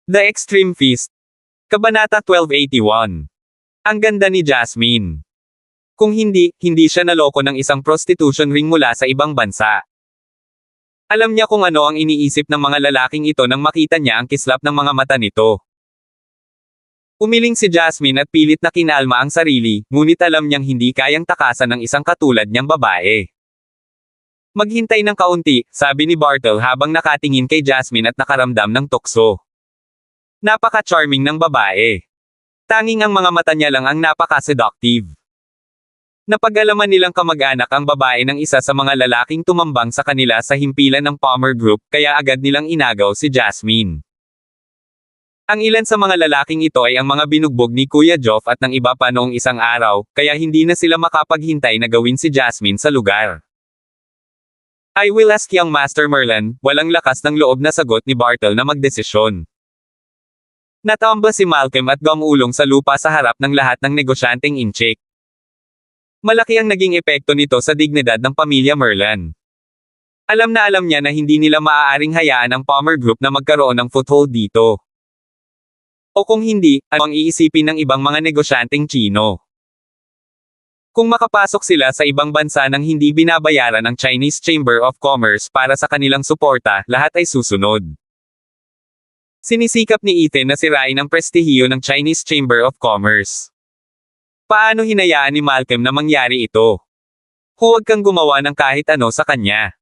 The Extreme Feast. Kabanata 1281. Ang ganda ni Jasmine. Kung hindi siya naloko ng isang prostitution ring mula sa ibang bansa. Alam niya kung ano ang iniisip ng mga lalaking ito nang makita niya ang kislap ng mga mata nito. Umiling si Jasmine at pilit na kinalma ang sarili, ngunit alam niyang hindi kayang takasan ng isang katulad niyang babae. Maghintay ng kaunti, sabi ni Bartle habang nakatingin kay Jasmine at nakaramdam ng tukso. Napaka-charming ng babae. Tanging ang mga mata niya lang ang napaka-seductive. Napag-alaman nilang kamag-anak ang babae ng isa sa mga lalaking tumambang sa kanila sa himpilan ng Palmer Group, kaya agad nilang inagaw si Jasmine. Ang ilan sa mga lalaking ito ay ang mga binugbog ni Kuya Joff at ng iba pa noong isang araw, kaya hindi na sila makapaghintay na gawin si Jasmine sa lugar. I will ask young Master Merlin, walang lakas ng loob na sagot ni Bartle na magdesisyon. Natamba si Malcolm at gumulong sa lupa sa harap ng lahat ng negosyanteng incheck. Malaki ang naging epekto nito sa dignidad ng pamilya Merlin. Alam niya na hindi nila maaaring hayaan ang Palmer Group na magkaroon ng foothold dito. O kung hindi, ano ang iisipin ng ibang mga negosyanteng Chino? Kung makapasok sila sa ibang bansa nang hindi binabayaran ng Chinese Chamber of Commerce para sa kanilang suporta, lahat ay susunod. Sinisikap ni Ethan na sirain ang prestihiyo ng Chinese Chamber of Commerce. Paano hinayaan ni Malcolm na mangyari ito? Huwag kang gumawa ng kahit ano sa kanya.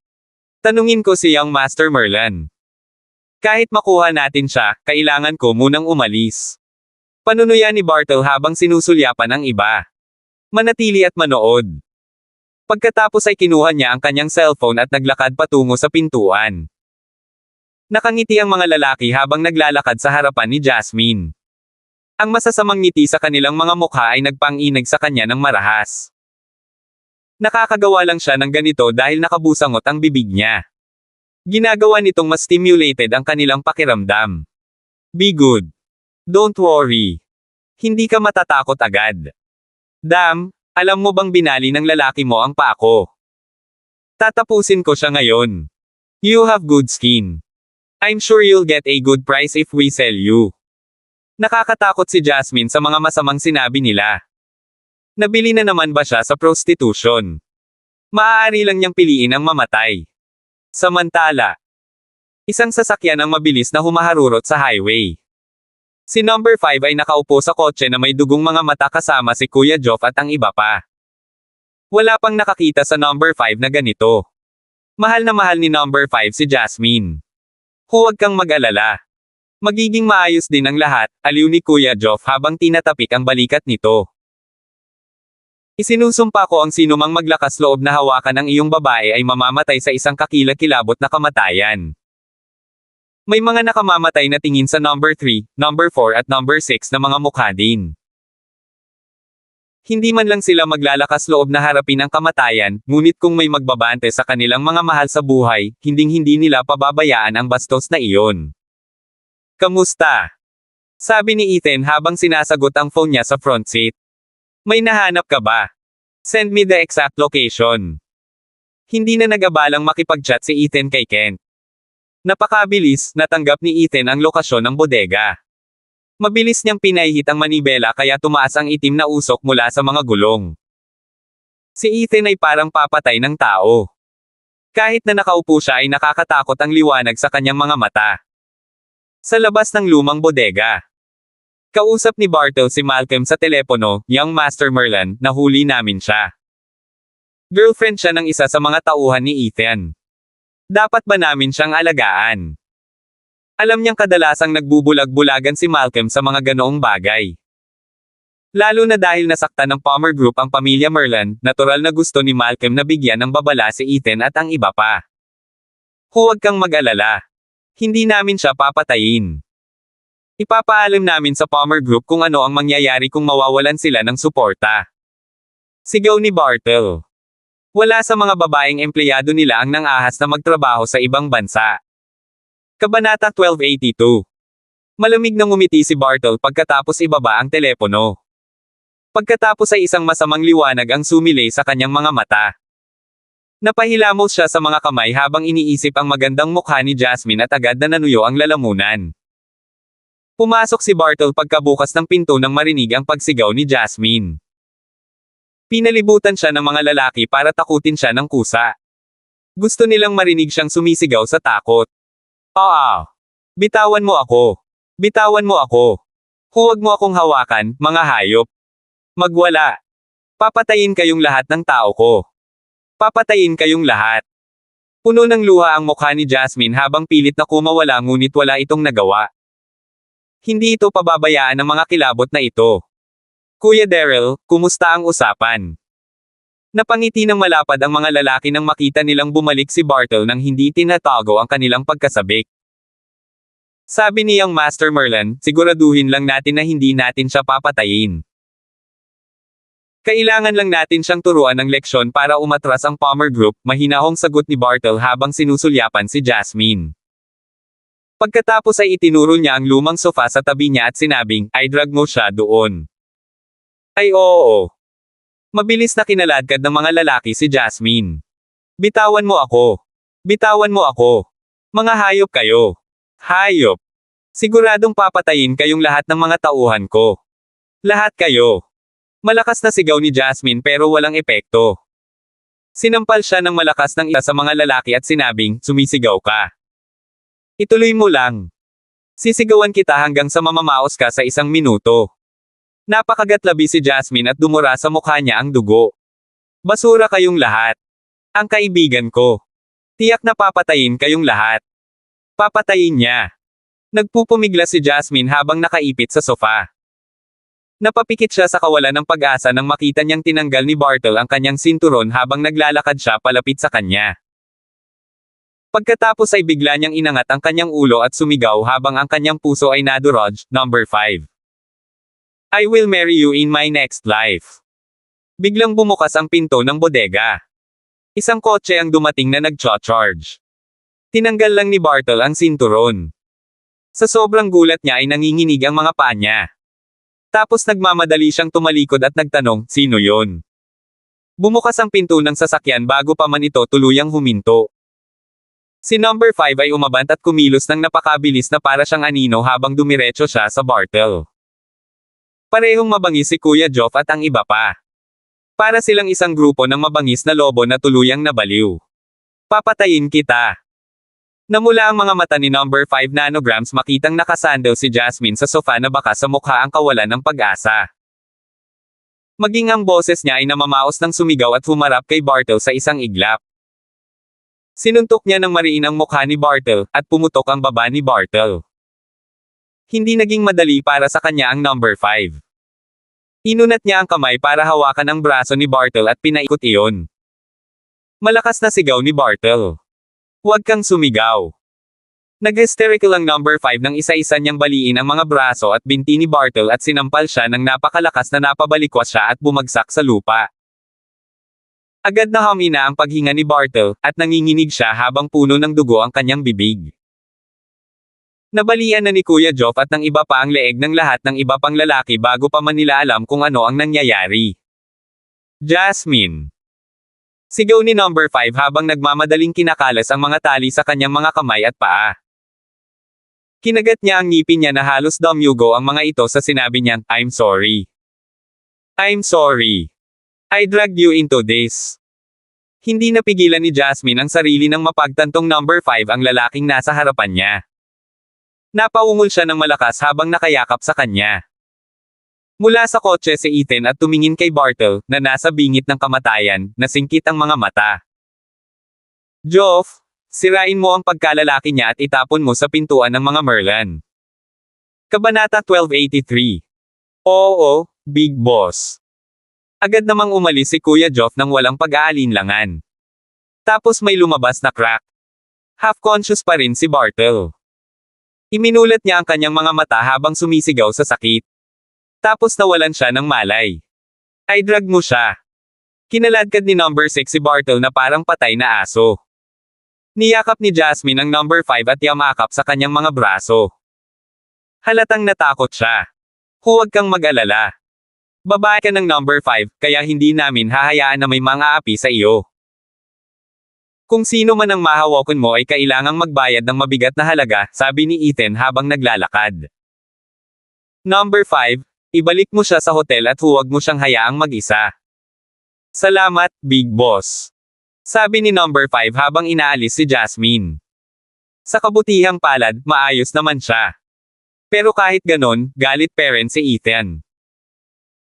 Tanungin ko si young Master Merlin. Kahit makuha natin siya, kailangan ko munang umalis. Panunuyan ni Bartle habang sinusulyapan ang iba. Manatili at manood. Pagkatapos ay kinuha niya ang kanyang cellphone at naglakad patungo sa pintuan. Nakangiti ang mga lalaki habang naglalakad sa harapan ni Jasmine. Ang masasamang ngiti sa kanilang mga mukha ay nagpang-inag sa kanya ng marahas. Nakakagawa lang siya ng ganito dahil nakabusangot ang bibig niya. Ginagawa nitong mas stimulated ang kanilang pakiramdam. Be good. Don't worry. Hindi ka matatakot agad. Damn, alam mo bang binali ng lalaki mo ang paa ko? Tatapusin ko siya ngayon. You have good skin. I'm sure you'll get a good price if we sell you. Nakakatakot si Jasmine sa mga masamang sinabi nila. Nabili na naman ba siya sa prostitution? Maaari lang niyang piliin ang mamatay. Samantala, isang sasakyan ang mabilis na humaharurot sa highway. Si number 5 ay nakaupo sa kotse na may dugong mga mata kasama si Kuya Joff at ang iba pa. Wala pang nakakita sa number 5 na ganito. Mahal na mahal ni number 5 si Jasmine. Huwag kang mag-alala. Magiging maayos din ang lahat, aliw ni Kuya Joff habang tinatapik ang balikat nito. Isinusumpa ko ang sinumang maglakas loob na hawakan ang iyong babae ay mamamatay sa isang kakilakilabot na kamatayan. May mga nakamamatay na tingin sa number 3, number 4 at number 6 na mga mukha din. Hindi man lang sila maglalakas loob na harapin ang kamatayan, ngunit kung may magbabante sa kanilang mga mahal sa buhay, hinding-hindi nila pababayaan ang bastos na iyon. Kamusta? Sabi ni Ethan habang sinasagot ang phone niya sa front seat. May nahanap ka ba? Send me the exact location. Hindi na nag-abalang makipag-chat si Ethan kay Kent. Napakabilis, natanggap ni Ethan ang lokasyon ng bodega. Mabilis niyang pinahihit ang manibela kaya tumaas ang itim na usok mula sa mga gulong. Si Ethan ay parang papatay ng tao. Kahit na nakaupo siya ay nakakatakot ang liwanag sa kanyang mga mata. Sa labas ng lumang bodega. Kausap ni Bartle si Malcolm sa telepono, young Master Merlin, nahuli namin siya. Girlfriend siya ng isa sa mga tauhan ni Ethan. Dapat ba namin siyang alagaan? Alam niyang kadalasang nagbubulag-bulagan si Malcolm sa mga ganoong bagay. Lalo na dahil nasaktan ng Palmer Group ang pamilya Merlin, natural na gusto ni Malcolm na bigyan ng babala si Ethan at ang iba pa. Huwag kang mag-alala. Hindi namin siya papatayin. Ipapaalam namin sa Palmer Group kung ano ang mangyayari kung mawawalan sila ng suporta. Sigaw ni Bartle. Wala sa mga babaeng empleyado nila ang nang-ahas na magtrabaho sa ibang bansa. Kabanata 1282. Malamig na ngumiti si Bartle pagkatapos ibaba ang telepono. Pagkatapos ay isang masamang liwanag ang sumilay sa kanyang mga mata. Napahilamos siya sa mga kamay habang iniisip ang magandang mukha ni Jasmine at agad na nanuyo ang lalamunan. Pumasok si Bartle pagkabukas ng pinto nang marinig ang pagsigaw ni Jasmine. Pinalibutan siya ng mga lalaki para takutin siya ng kusa. Gusto nilang marinig siyang sumisigaw sa takot. Bitawan mo ako! Bitawan mo ako! Huwag mo akong hawakan, mga hayop! Magwala! Papatayin kayong lahat ng tao ko! Papatayin kayong lahat! Puno ng luha ang mukha ni Jasmine habang pilit na kumawala ngunit wala itong nagawa. Hindi ito pababayaan ng mga kilabot na ito. Kuya Daryl, kumusta ang usapan? Napangiti ng malapad ang mga lalaki nang makita nilang bumalik si Bartle nang hindi tinatago ang kanilang pagkasabik. Sabi niyang Master Merlin, siguraduhin lang natin na hindi natin siya papatayin. Kailangan lang natin siyang turuan ng leksyon para umatras ang Palmer Group, mahinahong sagot ni Bartle habang sinusulyapan si Jasmine. Pagkatapos ay itinuro niya ang lumang sofa sa tabi niya at sinabing, ay drag mo siya doon. Ay oo. Mabilis na kinaladkad ng mga lalaki si Jasmine. Bitawan mo ako. Bitawan mo ako. Mga hayop kayo. Hayop. Siguradong papatayin kayong lahat ng mga tauhan ko. Lahat kayo. Malakas na sigaw ni Jasmine pero walang epekto. Sinampal siya ng malakas ng isa sa mga lalaki at sinabing, sumisigaw ka. Ituloy mo lang. Sisigawan kita hanggang sa mamamaos ka sa 1 minuto. Napakagatlabi si Jasmine at dumura sa mukha niya ang dugo. Basura kayong lahat. Ang kaibigan ko. Tiyak na papatayin kayong lahat. Papatayin niya. Nagpupumigla si Jasmine habang nakaipit sa sofa. Napapikit siya sa kawalan ng pag-asa nang makita niyang tinanggal ni Bartle ang kanyang sinturon habang naglalakad siya palapit sa kanya. Pagkatapos ay bigla niyang inangat ang kanyang ulo at sumigaw habang ang kanyang puso ay nadurog, number 5. I will marry you in my next life. Biglang bumukas ang pinto ng bodega. Isang kotse ang dumating na nag-charge. Tinanggal lang ni Bartle ang sinturon. Sa sobrang gulat niya ay nanginginig ang mga paa niya. Tapos nagmamadali siyang tumalikod at nagtanong, sino yon? Bumukas ang pinto ng sasakyan bago pa man ito tuluyang huminto. Si number 5 ay umabant at kumilos ng napakabilis na para siyang anino habang dumiretso siya sa Bartle. Parehong mabangis si Kuya Joff at ang iba pa. Para silang isang grupo ng mabangis na lobo na tuluyang nabaliw. Papatayin kita. Namula ang mga mata ni number 5 nanograms makitang nakasandal si Jasmine sa sofa na baka sa mukha ang kawalan ng pag-asa. Maging ang boses niya ay namamaos ng sumigaw at humarap kay Bartle sa isang iglap. Sinuntok niya ng mariin ang mukha ni Bartle, at pumutok ang baba ni Bartle. Hindi naging madali para sa kanya ang number 5. Inunat niya ang kamay para hawakan ang braso ni Bartle at pinaikot iyon. Malakas na sigaw ni Bartle. Huwag kang sumigaw. Nag-hysterical ang number 5 nang isa-isa niyang baliin ang mga braso at binti ni Bartle at sinampal siya ng napakalakas na napabalikwas siya at bumagsak sa lupa. Agad na humina ang paghinga ni Bartle, at nanginginig siya habang puno ng dugo ang kanyang bibig. Nabalian na ni Kuya Joff at ng iba pa ang leeg ng lahat ng iba pang lalaki bago pa man nila alam kung ano ang nangyayari. Jasmine. Sigaw ni number 5 habang nagmamadaling kinakalas ang mga tali sa kanyang mga kamay at paa. Kinagat niya ang ngipin niya na halos damyugo ang mga ito sa sinabi niyang, I'm sorry. I'm sorry. I dragged you into this. Hindi napigilan ni Jasmine ang sarili ng mapagtantong number 5 ang lalaking nasa harapan niya. Napaungol siya ng malakas habang nakayakap sa kanya. Mula sa kotse si Ethan at tumingin kay Bartle, na nasa bingit ng kamatayan, nasingkit ang mga mata. Joff, sirain mo ang pagkalalaki niya at itapon mo sa pintuan ng mga Merlin. Kabanata 1283. Oo, Big Boss. Agad namang umalis si Kuya Joff nang walang pag-aalinlangan. Tapos may lumabas na crack. Half-conscious pa rin si Bartle. Iminulat niya ang kanyang mga mata habang sumisigaw sa sakit. Tapos nawalan siya ng malay. Ay drag mo siya. Kinaladkad ni number 6 si Bartle na parang patay na aso. Niyakap ni Jasmine ang number 5 at yamakap sa kanyang mga braso. Halatang natakot siya. Huwag kang mag-alala. Babae ka ng number 5, kaya hindi namin hahayaan na may mga api sa iyo. Kung sino man ang mahawakan mo ay kailangang magbayad ng mabigat na halaga, sabi ni Ethan habang naglalakad. Number 5, ibalik mo siya sa hotel at huwag mo siyang hayaang mag-isa. Salamat, Big Boss. Sabi ni number 5 habang inaalis si Jasmine. Sa kabutihang palad, maayos naman siya. Pero kahit ganon, galit parent si Ethan.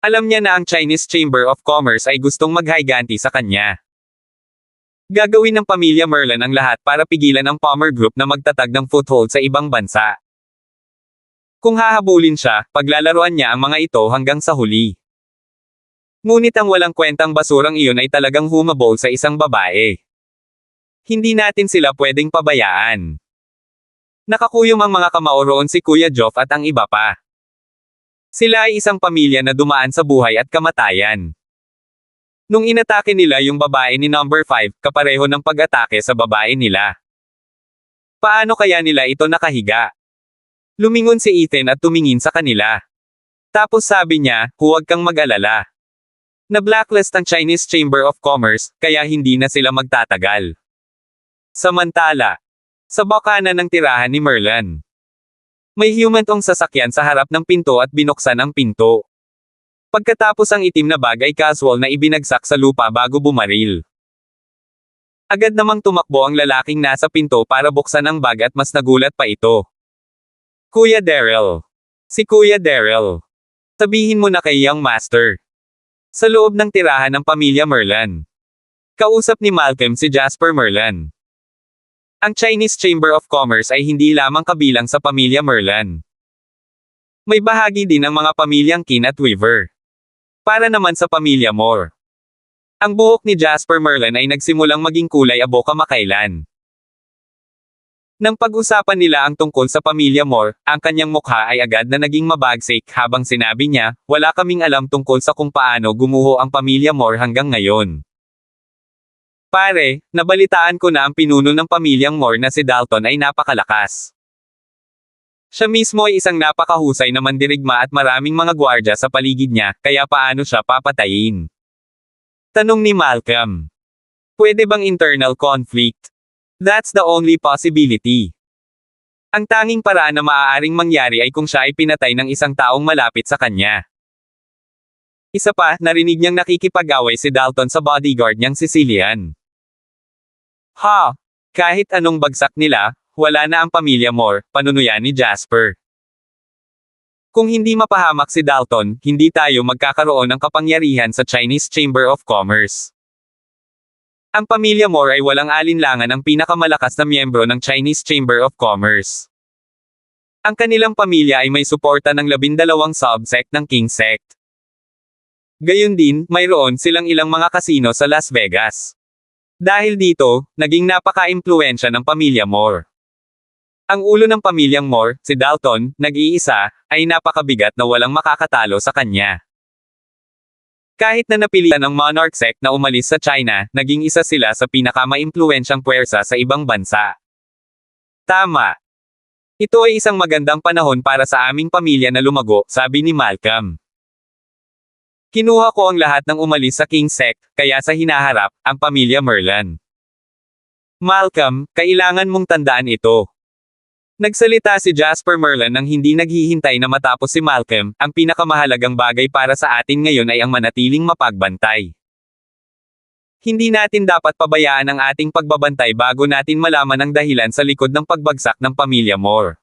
Alam niya na ang Chinese Chamber of Commerce ay gustong maghiganti sa kanya. Gagawin ng pamilya Merlin ang lahat para pigilan ang Palmer Group na magtatag ng foothold sa ibang bansa. Kung hahabulin siya, paglalaruan niya ang mga ito hanggang sa huli. Ngunit ang walang kwentang basurang iyon ay talagang humabol sa isang babae. Hindi natin sila pwedeng pabayaan. Nakakuyom ang mga kamao roon si Kuya Joff at ang iba pa. Sila ay isang pamilya na dumaan sa buhay at kamatayan. Nung inatake nila yung babae ni number 5, kapareho ng pag-atake sa babae nila. Paano kaya nila ito nakahiga? Lumingon si Ethan at tumingin sa kanila. Tapos sabi niya, huwag kang mag-alala. Na-blacklist ang Chinese Chamber of Commerce, kaya hindi na sila magtatagal. Samantala, sa bakanan ng tirahan ni Merlin, may humantong sasakyan sa harap ng pinto at binuksan ang pinto. Pagkatapos ang itim na bag ay casual na ibinagsak sa lupa bago bumaril. Agad namang tumakbo ang lalaking nasa pinto para buksan ang bag at mas nagulat pa ito. Kuya Daryl. Si Kuya Daryl. Sabihin mo na kay Young Master. Sa loob ng tirahan ng pamilya Merlin. Kausap ni Malcolm si Jasper Merlin. Ang Chinese Chamber of Commerce ay hindi lamang kabilang sa pamilya Merlin. May bahagi din ang mga pamilyang Kin at Weaver. Para naman sa pamilya Moore. Ang buhok ni Jasper Merlin ay nagsimulang maging kulay abo kamakailan. Nang pag-usapan nila ang tungkol sa pamilya Moore, ang kanyang mukha ay agad na naging mabagsik habang sinabi niya, wala kaming alam tungkol sa kung paano gumuho ang pamilya Moore hanggang ngayon. Pare, nabalitaan ko na ang pinuno ng pamilyang Moore na si Dalton ay napakalakas. Siya mismo ay isang napakahusay na mandirigma at maraming mga gwardya sa paligid niya, kaya paano siya papatayin? Tanong ni Malcolm. Pwede bang internal conflict? That's the only possibility. Ang tanging paraan na maaaring mangyari ay kung siya ay pinatay ng isang taong malapit sa kanya. Isa pa, narinig niyang nakikipag-away si Dalton sa bodyguard niyang si Cillian. Ha! Kahit anong bagsak nila, wala na ang pamilya Moore, panunuyan ni Jasper. Kung hindi mapahamak si Dalton, hindi tayo magkakaroon ng kapangyarihan sa Chinese Chamber of Commerce. Ang pamilya Moore ay walang alinlangan ang pinakamalakas na miyembro ng Chinese Chamber of Commerce. Ang kanilang pamilya ay may suporta ng 12 subsect ng King Sect. Gayun din, mayroon silang ilang mga kasino sa Las Vegas. Dahil dito, naging napaka-impluwensya ng pamilya Moore. Ang ulo ng pamilyang Moore, si Dalton, nag-iisa, ay napakabigat na walang makakatalo sa kanya. Kahit na napilitan ng Monarch Sect na umalis sa China, naging isa sila sa pinaka-maimpluwensyang puwersa sa ibang bansa. Tama. Ito ay isang magandang panahon para sa aming pamilya na lumago, sabi ni Malcolm. Kinuha ko ang lahat ng umalis sa King Sect, kaya sa hinaharap, ang pamilya Merlin. Malcolm, kailangan mong tandaan ito. Nagsalita si Jasper Merlin nang hindi naghihintay na matapos si Malcolm, ang pinakamahalagang bagay para sa atin ngayon ay ang manatiling mapagbantay. Hindi natin dapat pabayaan ang ating pagbabantay bago natin malaman ang dahilan sa likod ng pagbagsak ng pamilya Moore.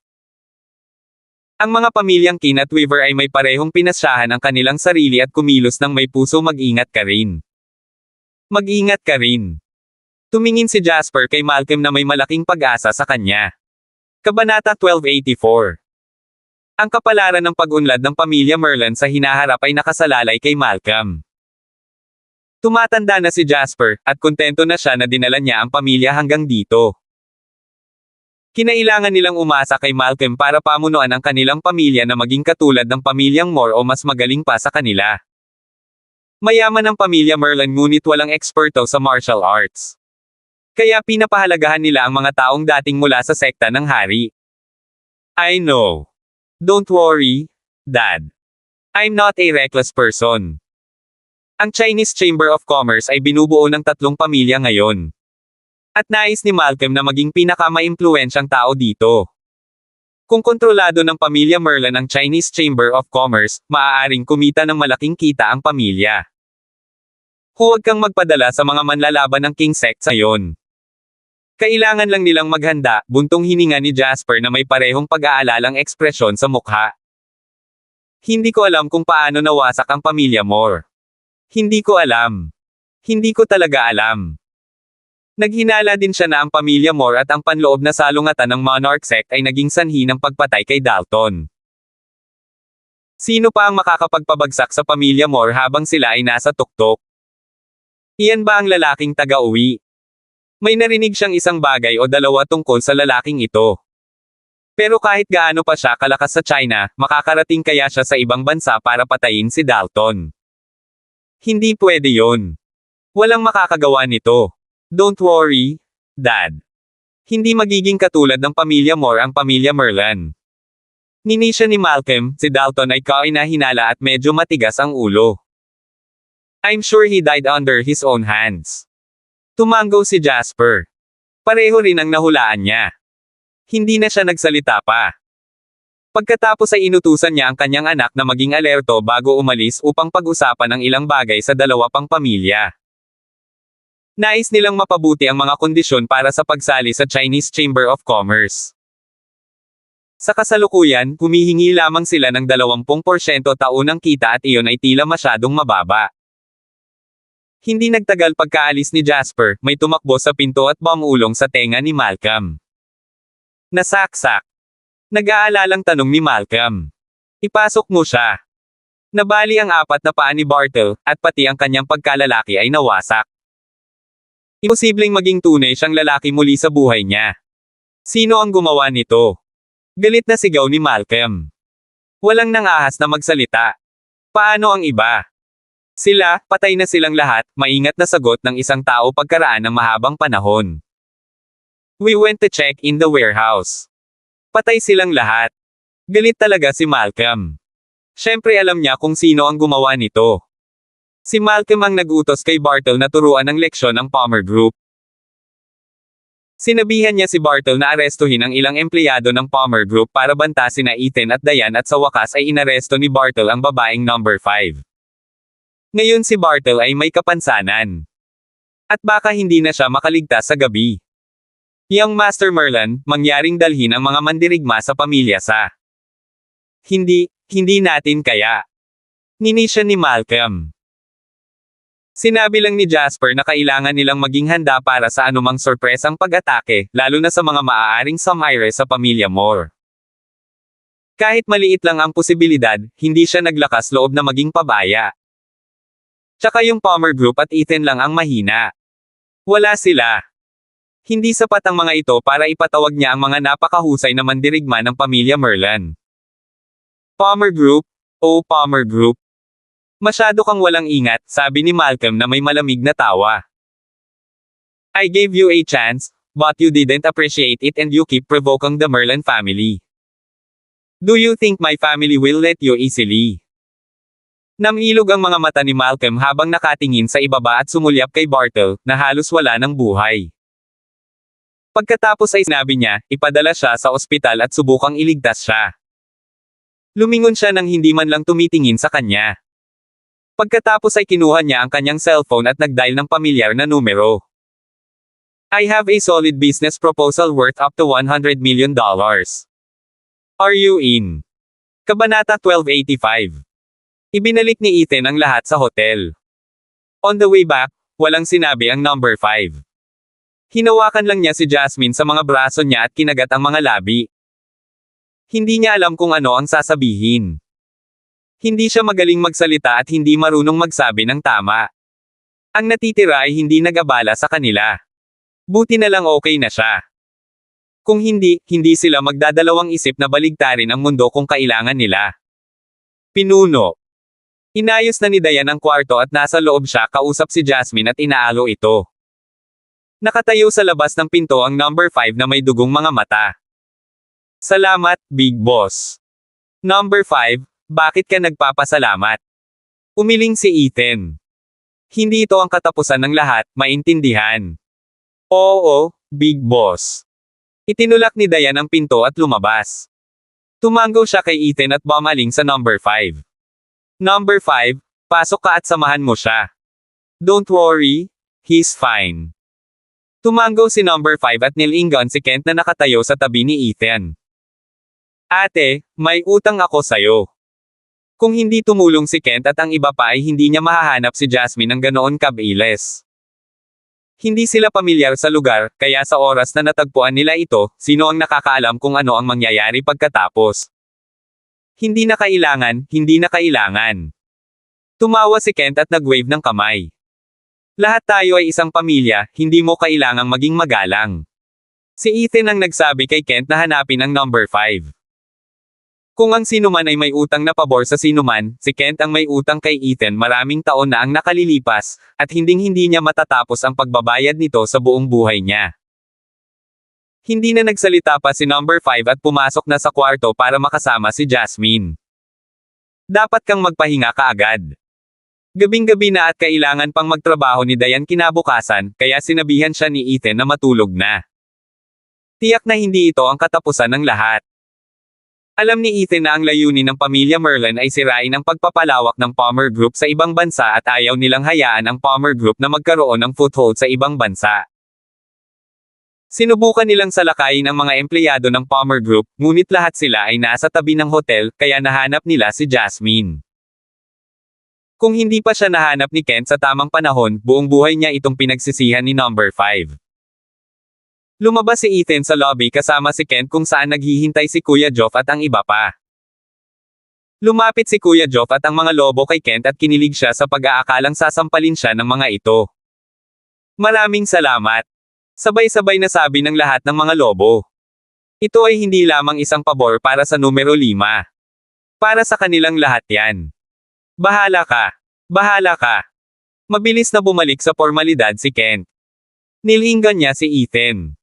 Ang mga pamilyang Kin at Weaver ay may parehong pinasyahan ang kanilang sarili at kumilos ng may puso. Mag-ingat ka rin. Mag-ingat ka rin. Tumingin si Jasper kay Malcolm na may malaking pag-asa sa kanya. Kabanata 1284. Ang kapalaran ng pag-unlad ng pamilya Merlin sa hinaharap ay nakasalalay kay Malcolm. Tumatanda na si Jasper, at kontento na siya na dinala niya ang pamilya hanggang dito. Kinailangan nilang umasa kay Malcolm para pamunuan ang kanilang pamilya na maging katulad ng pamilyang Moore o mas magaling pa sa kanila. Mayaman ang pamilya Merlin ngunit walang eksperto sa martial arts. Kaya pinapahalagahan nila ang mga taong dating mula sa sekta ng hari. I know. Don't worry, Dad. I'm not a reckless person. Ang Chinese Chamber of Commerce ay binubuo ng 3 pamilya ngayon. At nais ni Malcolm na maging pinakamaimpluwensyang tao dito. Kung kontrolado ng pamilya Merlan ang Chinese Chamber of Commerce, maaaring kumita ng malaking kita ang pamilya. Huwag kang magpadala sa mga manlalaban ng King Sect ngayon. Kailangan lang nilang maghanda, buntong hininga ni Jasper na may parehong pag-aalalang ekspresyon sa mukha. Hindi ko alam kung paano nawasak ang pamilya Moore. Hindi ko alam. Hindi ko talaga alam. Naghinala din siya na ang pamilya Moore at ang panloob na salungatan ng Monarch Sect ay naging sanhi ng pagpatay kay Dalton. Sino pa ang makakapagpabagsak sa pamilya Moore habang sila ay nasa tuktok? Iyan ba ang lalaking taga-uwi? May narinig siyang isang bagay o dalawa tungkol sa lalaking ito. Pero kahit gaano pa siya kalakas sa China, makakarating kaya siya sa ibang bansa para patayin si Dalton? Hindi pwede yon. Walang makakagawa nito. Don't worry, Dad. Hindi magiging katulad ng pamilya Moore ang pamilya Merlan. Ninisya ni Malcolm, si Dalton ay kainahinala at medyo matigas ang ulo. I'm sure he died under his own hands. Tumango si Jasper. Pareho rin ang nahulaan niya. Hindi na siya nagsalita pa. Pagkatapos ay inutusan niya ang kanyang anak na maging alerto bago umalis upang pag-usapan ang ilang bagay sa dalawa pang pamilya. Nais nilang mapabuti ang mga kondisyon para sa pagsali sa Chinese Chamber of Commerce. Sa kasalukuyan, humihingi lamang sila ng 20% taunang kita at iyon ay tila masyadong mababa. Hindi nagtagal pagkaalis ni Jasper, may tumakbo sa pinto at bumulong sa tenga ni Malcolm. Nasaksak. Nag-aalalang tanong ni Malcolm. Ipasok mo siya. Nabali ang 4 na paa ni Bartle, at pati ang kanyang pagkalalaki ay nawasak. Imposibleng maging tunay siyang lalaki muli sa buhay niya. Sino ang gumawa nito? Galit na sigaw ni Malcolm. Walang nangahas na magsalita. Paano ang iba? Sila, patay na silang lahat, maingat na sagot ng isang tao pagkaraan ng mahabang panahon. We went to check in the warehouse. Patay silang lahat. Galit talaga si Malcolm. Siyempre alam niya kung sino ang gumawa nito. Si Malcolm ang nag-utos kay Bartle na turuan ng leksyon ang Palmer Group. Sinabihan niya si Bartle na arestuhin ang ilang empleyado ng Palmer Group para bantasin na Ethan at Diane at sa wakas ay inaresto ni Bartle ang babaeng number 5. Ngayon si Bartle ay may kapansanan. At baka hindi na siya makaligtas sa gabi. Young Master Merlan, mangyaring dalhin ang mga mandirigma sa pamilya sa. Hindi natin kaya. Ninisya ni Malcolm. Sinabi lang ni Jasper na kailangan nilang maging handa para sa anumang sorpresang pag-atake, lalo na sa mga maaaring samaire sa pamilya Moore. Kahit maliit lang ang posibilidad, hindi siya naglakas loob na maging pabaya. Tsaka yung Palmer Group at Ethan lang ang mahina. Wala sila. Hindi sapat ang mga ito para ipatawag niya ang mga napakahusay na mandirigma ng pamilya Merlan. Palmer Group? Oh, Palmer Group. Masyado kang walang ingat, sabi ni Malcolm na may malamig na tawa. I gave you a chance, but you didn't appreciate it and you keep provoking the Merlan family. Do you think my family will let you easily? Namilog ang mga mata ni Malcolm habang nakatingin sa ibaba at sumulyap kay Bartle, na halos wala ng buhay. Pagkatapos ay sinabi niya, ipadala siya sa ospital at subukang iligtas siya. Lumingon siya nang hindi man lang tumitingin sa kanya. Pagkatapos ay kinuha niya ang kanyang cellphone at nag-dial ng pamilyar na numero. I have a solid business proposal worth up to $100 million. Are you in? Kabanata 1285. Ibinalik ni Ethan ang lahat sa hotel. On the way back, walang sinabi ang number 5. Hinawakan lang niya si Jasmine sa mga braso niya at kinagat ang mga labi. Hindi niya alam kung ano ang sasabihin. Hindi siya magaling magsalita at hindi marunong magsabi ng tama. Ang natitira ay hindi nag-abala sa kanila. Buti na lang okay na siya. Kung hindi sila magdadalawang isip na baligtarin ang mundo kung kailangan nila. Pinuno. Inayos na ni Diane ang kwarto at nasa loob siya kausap si Jasmine at inaalo ito. Nakatayo sa labas ng pinto ang number 5 na may dugong mga mata. Salamat, Big Boss. Number 5, bakit ka nagpapasalamat? Umiling si Ethan. Hindi ito ang katapusan ng lahat, maintindihan. Oo, Big Boss. Itinulak ni Diane ang pinto at lumabas. Tumango siya kay Ethan at bumaling sa number 5. Number 5, pasok ka at samahan mo siya. Don't worry, he's fine. Tumango si number 5 at nilingon si Kent na nakatayo sa tabi ni Ethan. Ate, may utang ako sayo. Kung hindi tumulong si Kent at ang iba pa ay hindi niya mahahanap si Jasmine ng ganoon kabilis. Hindi sila pamilyar sa lugar, kaya sa oras na natagpuan nila ito, sino ang nakakaalam kung ano ang mangyayari pagkatapos. Hindi na kailangan, hindi na kailangan. Tumawa si Kent at nag-wave ng kamay. Lahat tayo ay isang pamilya, hindi mo kailangang maging magalang. Si Ethan ang nagsabi kay Kent na hanapin ang number 5. Kung ang sinuman ay may utang na pabor sa sinuman, si Kent ang may utang kay Ethan maraming taon na ang nakalilipas, at hinding-hindi niya matatapos ang pagbabayad nito sa buong buhay niya. Hindi na nagsalita pa si number 5 at pumasok na sa kwarto para makasama si Jasmine. Dapat kang magpahinga kaagad. Gabing-gabi na at kailangan pang magtrabaho ni Diane kinabukasan, kaya sinabihan siya ni Ethan na matulog na. Tiyak na hindi ito ang katapusan ng lahat. Alam ni Ethan na ang layunin ng pamilya Merlin ay sirain ang pagpapalawak ng Palmer Group sa ibang bansa at ayaw nilang hayaan ang Palmer Group na magkaroon ng foothold sa ibang bansa. Sinubukan nilang salakayin ang mga empleyado ng Palmer Group, ngunit lahat sila ay nasa tabi ng hotel, kaya nahanap nila si Jasmine. Kung hindi pa siya nahanap ni Kent sa tamang panahon, buong buhay niya itong pinagsisihan ni number 5. Lumabas si Ethan sa lobby kasama si Kent kung saan naghihintay si Kuya Geoff at ang iba pa. Lumapit si Kuya Geoff at ang mga lobo kay Kent at kinilig siya sa pag-aakalang sasampalin siya ng mga ito. Maraming salamat. Sabay-sabay na sabi ng lahat ng mga lobo. Ito ay hindi lamang isang pabor para sa numero 5. Para sa kanilang lahat yan. Bahala ka. Bahala ka. Mabilis na bumalik sa formalidad si Kent. Nilinggan niya si Ethan.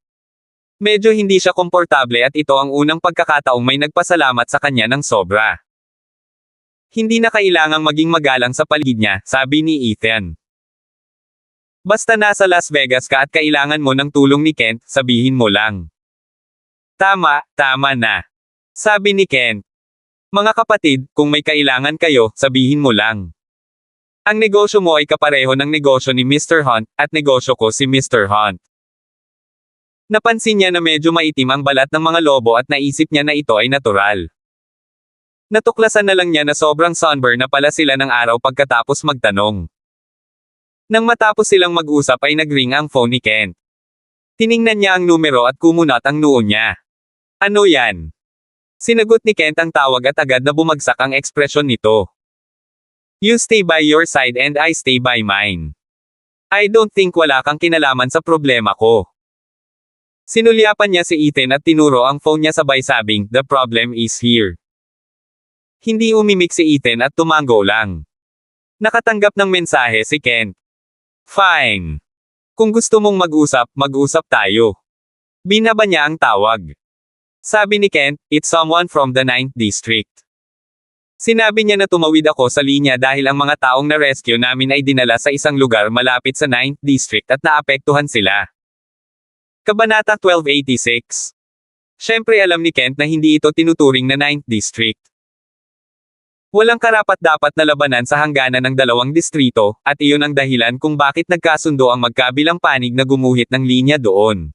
Medyo hindi siya komportable at ito ang unang pagkakataong may nagpasalamat sa kanya ng sobra. Hindi na kailangang maging magalang sa paligid niya, sabi ni Ethan. Basta nasa Las Vegas ka at kailangan mo ng tulong ni Kent, sabihin mo lang. Tama na. Sabi ni Kent. Mga kapatid, kung may kailangan kayo, sabihin mo lang. Ang negosyo mo ay kapareho ng negosyo ni Mr. Hunt, at negosyo ko si Mr. Hunt. Napansin niya na medyo maitim ang balat ng mga lobo at naisip niya na ito ay natural. Natuklasan na lang niya na sobrang sunburn na pala sila ng araw pagkatapos magtanong. Nang matapos silang mag-usap ay nag-ring ang phone ni Kent. Tiningnan niya ang numero at kumunat ang noo niya. Ano yan? Sinagot ni Kent ang tawag at agad na bumagsak ang ekspresyon nito. You stay by your side and I stay by mine. I don't think wala kang kinalaman sa problema ko. Sinulyapan niya si Ethan at tinuro ang phone niya sabay sabing, the problem is here. Hindi umimik si Ethan at tumango lang. Nakatanggap ng mensahe si Kent. Fine. Kung gusto mong mag-usap, mag-usap tayo. Binaba niya ang tawag. Sabi ni Kent, it's someone from the 9th District. Sinabi niya na tumawid ako sa linya dahil ang mga taong na-rescue namin ay dinala sa isang lugar malapit sa 9th District at naapektuhan sila. Kabanata 1286. Siyempre alam ni Kent na hindi ito tinuturing na 9th District. Walang karapat-dapat na labanan sa hangganan ng dalawang distrito, at iyon ang dahilan kung bakit nagkasundo ang magkabilang panig na gumuhit ng linya doon.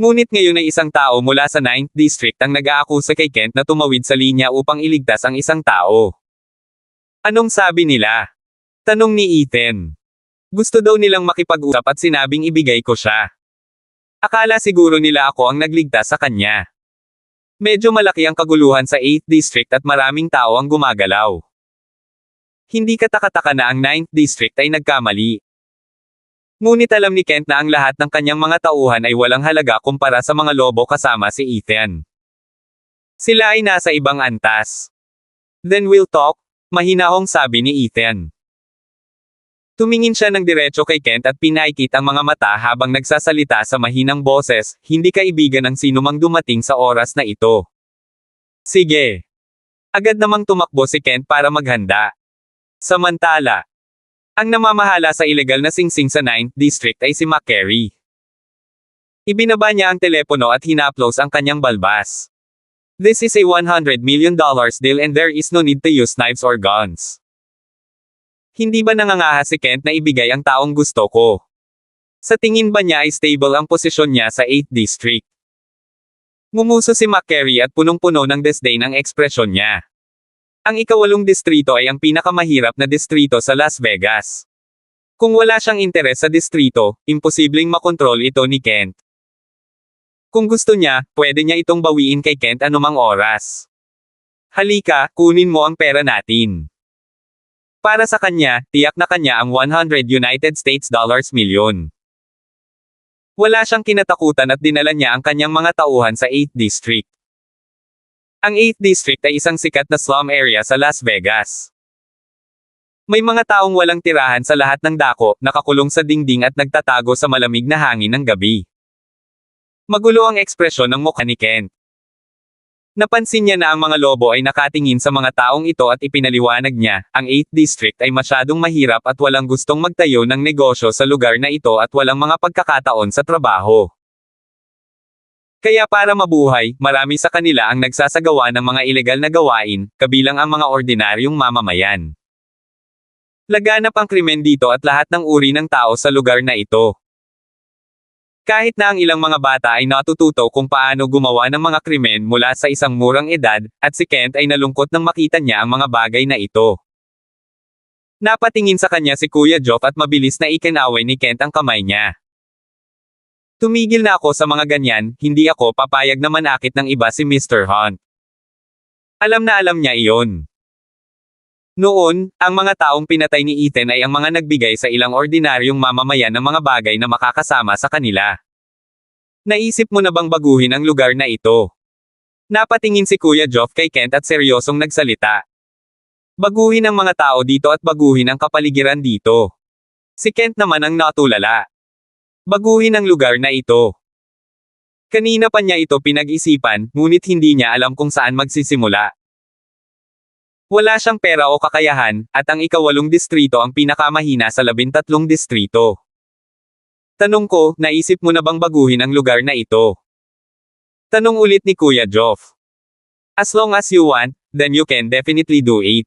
Ngunit ngayon ay isang tao mula sa 9th District ang nag-aakusa kay Kent na tumawid sa linya upang iligtas ang isang tao. Anong sabi nila? Tanong ni Ethan. Gusto daw nilang makipag-usap at sinabing ibigay ko siya. Akala siguro nila ako ang nagligtas sa kanya. Medyo malaki ang kaguluhan sa 8th District at maraming tao ang gumagalaw. Hindi katakataka na ang 9th District ay nagkamali. Ngunit alam ni Kent na ang lahat ng kanyang mga tauhan ay walang halaga kumpara sa mga lobo kasama si Ethan. Sila ay nasa ibang antas. Then we'll talk, mahinahong sabi ni Ethan. Tumingin siya ng diretso kay Kent at pinaikit ang mga mata habang nagsasalita sa mahinang boses, hindi kaibigan ng sinumang dumating sa oras na ito. Sige. Agad namang tumakbo si Kent para maghanda. Samantala, ang namamahala sa ilegal na singsing sa 9th District ay si McCary. Ibinaba niya ang telepono at hinaplos ang kanyang balbas. This is a $100 million deal and there is no need to use knives or guns. Hindi ba nangangaha si Kent na ibigay ang taong gusto ko? Sa tingin ba niya ay stable ang posisyon niya sa 8th District? Ngumuso si McCary at punong-puno ng disdain ang ekspresyon niya. Ang ika-8 distrito ay ang pinakamahirap na distrito sa Las Vegas. Kung wala siyang interes sa distrito, imposibleng makontrol ito ni Kent. Kung gusto niya, pwede niya itong bawiin kay Kent anumang oras. Halika, kunin mo ang pera natin. Para sa kanya, tiyak na kanya ang $100 million. Wala siyang kinatakutan at dinala niya ang kanyang mga tauhan sa 8th District. Ang 8th District ay isang sikat na slum area sa Las Vegas. May mga taong walang tirahan sa lahat ng dako, nakakulong sa dingding at nagtatago sa malamig na hangin ng gabi. Magulo ang ekspresyon ng mukha ni Kent. Napansin niya na ang mga lobo ay nakatingin sa mga taong ito at ipinaliwanag niya, ang 8th District ay masyadong mahirap at walang gustong magtayo ng negosyo sa lugar na ito at walang mga pagkakataon sa trabaho. Kaya para mabuhay, marami sa kanila ang nagsasagawa ng mga ilegal na gawain, kabilang ang mga ordinaryong mamamayan. Laganap ang krimen dito at lahat ng uri ng tao sa lugar na ito. Kahit na ang ilang mga bata ay natututo kung paano gumawa ng mga krimen mula sa isang murang edad, at si Kent ay nalungkot nang makita niya ang mga bagay na ito. Napatingin sa kanya si Kuya Geoff at mabilis na ikinaway ni Kent ang kamay niya. Tumigil na ako sa mga ganyan, hindi ako papayag na manakit ng iba si Mr. Hunt. Alam na alam niya iyon. Noon, ang mga taong pinatay ni Ethan ay ang mga nagbigay sa ilang ordinaryong mamamayan ng mga bagay na makakasama sa kanila. Naisip mo na bang baguhin ang lugar na ito? Napatingin si Kuya Geoff kay Kent at seryosong nagsalita. Baguhin ang mga tao dito at baguhin ang kapaligiran dito. Si Kent naman ang natulala. Baguhin ang lugar na ito. Kanina pa niya ito pinag-isipan, ngunit hindi niya alam kung saan magsisimula. Wala siyang pera o kakayahan, at ang ika-8 distrito ang pinakamahina sa 13 distrito. Tanong ko, naisip mo na bang baguhin ang lugar na ito? Tanong ulit ni Kuya Geoff. As long as you want, then you can definitely do it.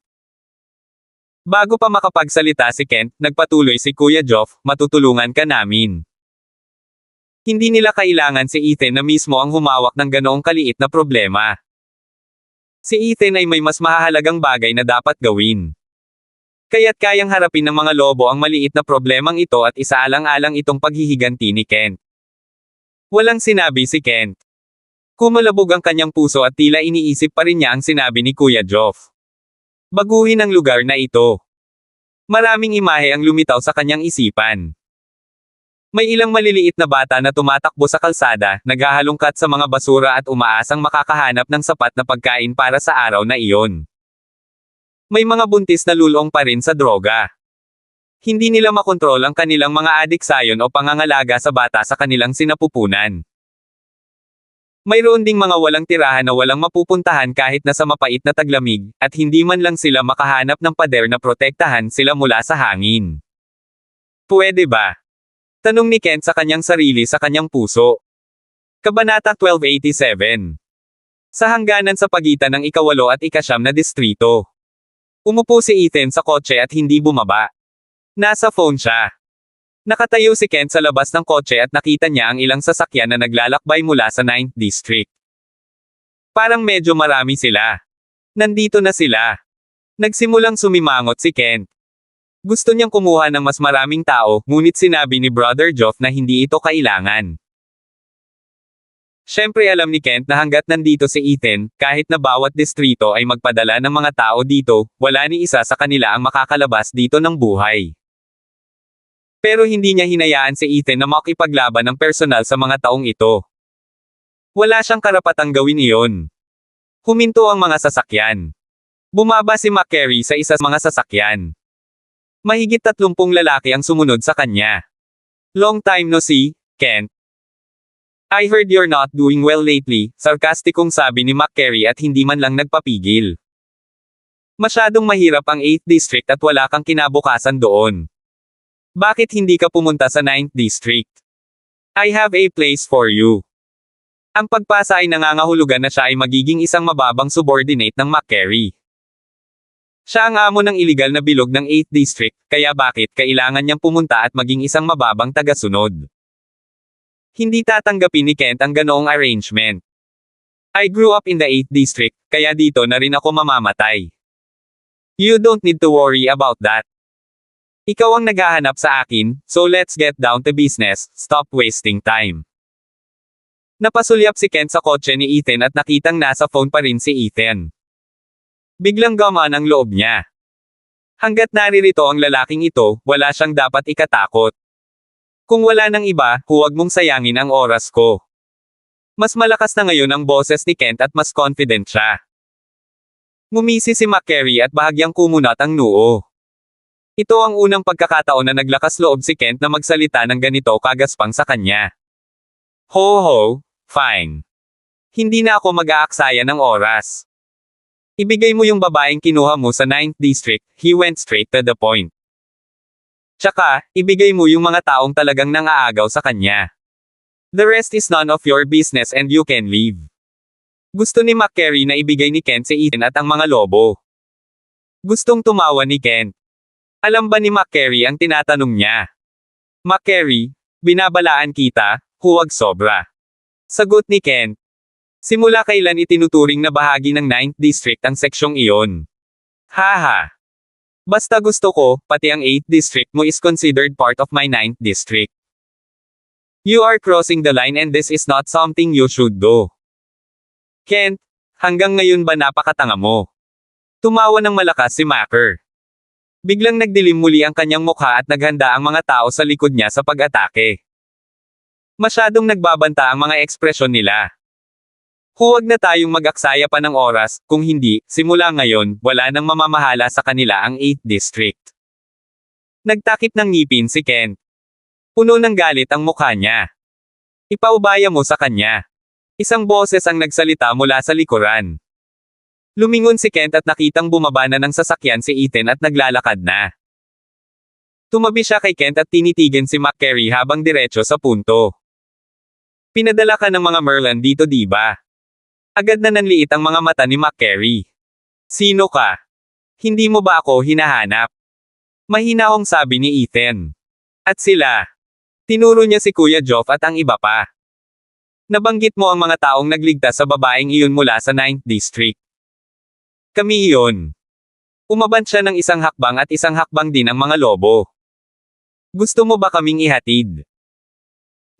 Bago pa makapagsalita si Kent, nagpatuloy si Kuya Geoff, matutulungan ka namin. Hindi nila kailangan si Ethan na mismo ang humawak ng ganoong kaliit na problema. Si Ethan ay may mas mahahalagang bagay na dapat gawin. Kaya't kayang harapin ng mga lobo ang maliit na problemang ito at isaalang-alang itong paghihiganti ni Kent. Walang sinabi si Kent. Kumalabog ang kanyang puso at tila iniisip pa rin niya ang sinabi ni Kuya Geoff. Baguhin ang lugar na ito. Maraming imahe ang lumitaw sa kanyang isipan. May ilang maliliit na bata na tumatakbo sa kalsada, naghahalongkat sa mga basura at umaasang makakahanap ng sapat na pagkain para sa araw na iyon. May mga buntis na lulong pa rin sa droga. Hindi nila makontrol ang kanilang mga adiksayon o pangangalaga sa bata sa kanilang sinapupunan. Mayroon ding mga walang tirahan na walang mapupuntahan kahit na sa mapait na taglamig, at hindi man lang sila makahanap ng pader na protektahan sila mula sa hangin. Pwede ba? Tanong ni Kent sa kanyang sarili sa kanyang puso. Kabanata 1287. Sa hangganan sa pagitan ng ika-8 at ika-9 na distrito. Umupo si Ethan sa kotse at hindi bumaba. Nasa phone siya. Nakatayo si Kent sa labas ng kotse at nakita niya ang ilang sasakyan na naglalakbay mula sa 9th District. Parang medyo marami sila. Nandito na sila. Nagsimulang sumimangot si Kent. Gusto niyang kumuha ng mas maraming tao, ngunit sinabi ni Brother Geoff na hindi ito kailangan. Siyempre alam ni Kent na hanggat nandito si Ethan, kahit na bawat distrito ay magpadala ng mga tao dito, wala ni isa sa kanila ang makakalabas dito ng buhay. Pero hindi niya hinayaan si Ethan na makipaglaban ng personal sa mga taong ito. Wala siyang karapatang gawin iyon. Huminto ang mga sasakyan. Bumaba si McCary sa isa sa mga sasakyan. Mahigit 30 lalaki ang sumunod sa kanya. Long time no see, Kent. I heard you're not doing well lately, sarkastikong sabi ni McCary at hindi man lang nagpapigil. Masyadong mahirap ang 8th District at wala kang kinabukasan doon. Bakit hindi ka pumunta sa 9th District? I have a place for you. Ang pagpasa ay nangangahulugan na siya ay magiging isang mababang subordinate ng McCary. Siya ang amo ng iligal na bilog ng 8th District, kaya bakit kailangan niyang pumunta at maging isang mababang tagasunod? Hindi tatanggapin ni Kent ang ganoong arrangement. I grew up in the 8th District, kaya dito na rin ako mamamatay. You don't need to worry about that. Ikaw ang naghahanap sa akin, so let's get down to business, stop wasting time. Napasulyap si Kent sa kotse ni Ethan at nakitang nasa phone pa rin si Ethan. Biglang gamaan ang loob niya. Hanggat naririto ang lalaking ito, wala siyang dapat ikatakot. Kung wala nang iba, huwag mong sayangin ang oras ko. Mas malakas na ngayon ang boses ni Kent at mas confident siya. Ngumisi si McCary at bahagyang kumunat ang noo. Ito ang unang pagkakataon na naglakas loob si Kent na magsalita ng ganito kagaspang sa kanya. Ho, fine. Hindi na ako mag-aaksaya ng oras. Ibigay mo yung babaeng kinuha mo sa 9th District, he went straight to the point. Tsaka, ibigay mo yung mga taong talagang nangaagaw sa kanya. The rest is none of your business and you can leave. Gusto ni McCary na ibigay ni Kent si Ethan at ang mga lobo. Gustong tumawa ni Kent. Alam ba ni McCary ang tinatanong niya? McCary, binabalaan kita, huwag sobra. Sagot ni Kent. Simula kailan itinuturing na bahagi ng 9th District ang seksyong iyon? Haha. Basta gusto ko, pati ang 8th District mo is considered part of my 9th District. You are crossing the line and this is not something you should do. Kent, hanggang ngayon ba napakatanga mo? Tumawa ng malakas si Macker. Biglang nagdilim muli ang kanyang mukha at naghanda ang mga tao sa likod niya sa pag-atake. Masyadong nagbabanta ang mga ekspresyon nila. Huwag na tayong mag-aksaya pa ng oras, kung hindi, simula ngayon, wala nang mamamahala sa kanila ang 8th District. Nagtakip ng ngipin si Kent. Puno ng galit ang mukha niya. Ipaubaya mo sa kanya. Isang boses ang nagsalita mula sa likuran. Lumingon si Kent at nakitang bumaba na ng sasakyan si Ethan at naglalakad na. Tumabi siya kay Kent at tinitigan si McCary habang diretso sa punto. Pinadala ka ng mga Merlan dito diba? Agad na nanliit ang mga mata ni McCary. Sino ka? Hindi mo ba ako hinahanap? Mahinahong sabi ni Ethan. At sila. Tinuro niya si Kuya Joff at ang iba pa. Nabanggit mo ang mga taong nagligtas sa babaeng iyon mula sa 9th District. Kami iyon. Umabant siya ng isang hakbang at isang hakbang din ang mga lobo. Gusto mo ba kaming ihatid?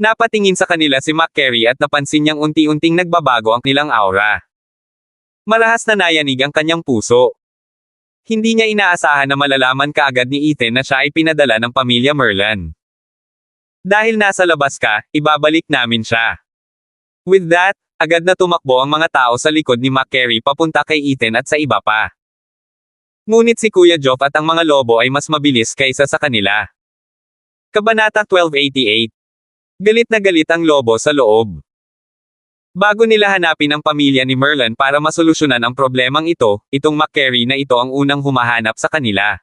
Napatingin sa kanila si McCary at napansin niyang unti-unting nagbabago ang nilang aura. Marahas na nayanig ang kanyang puso. Hindi niya inaasahan na malalaman kaagad ni Ethan na siya ay pinadala ng pamilya Merlan. Dahil nasa labas ka, ibabalik namin siya. With that, agad na tumakbo ang mga tao sa likod ni McCary papunta kay Ethan at sa iba pa. Ngunit si Kuya Joff at ang mga lobo ay mas mabilis kaysa sa kanila. Kabanata 1288. Galit na galit ang lobo sa loob. Bago nila hanapin ang pamilya ni Merlan para masolusyonan ang problemang ito, itong McCary na ito ang unang humahanap sa kanila.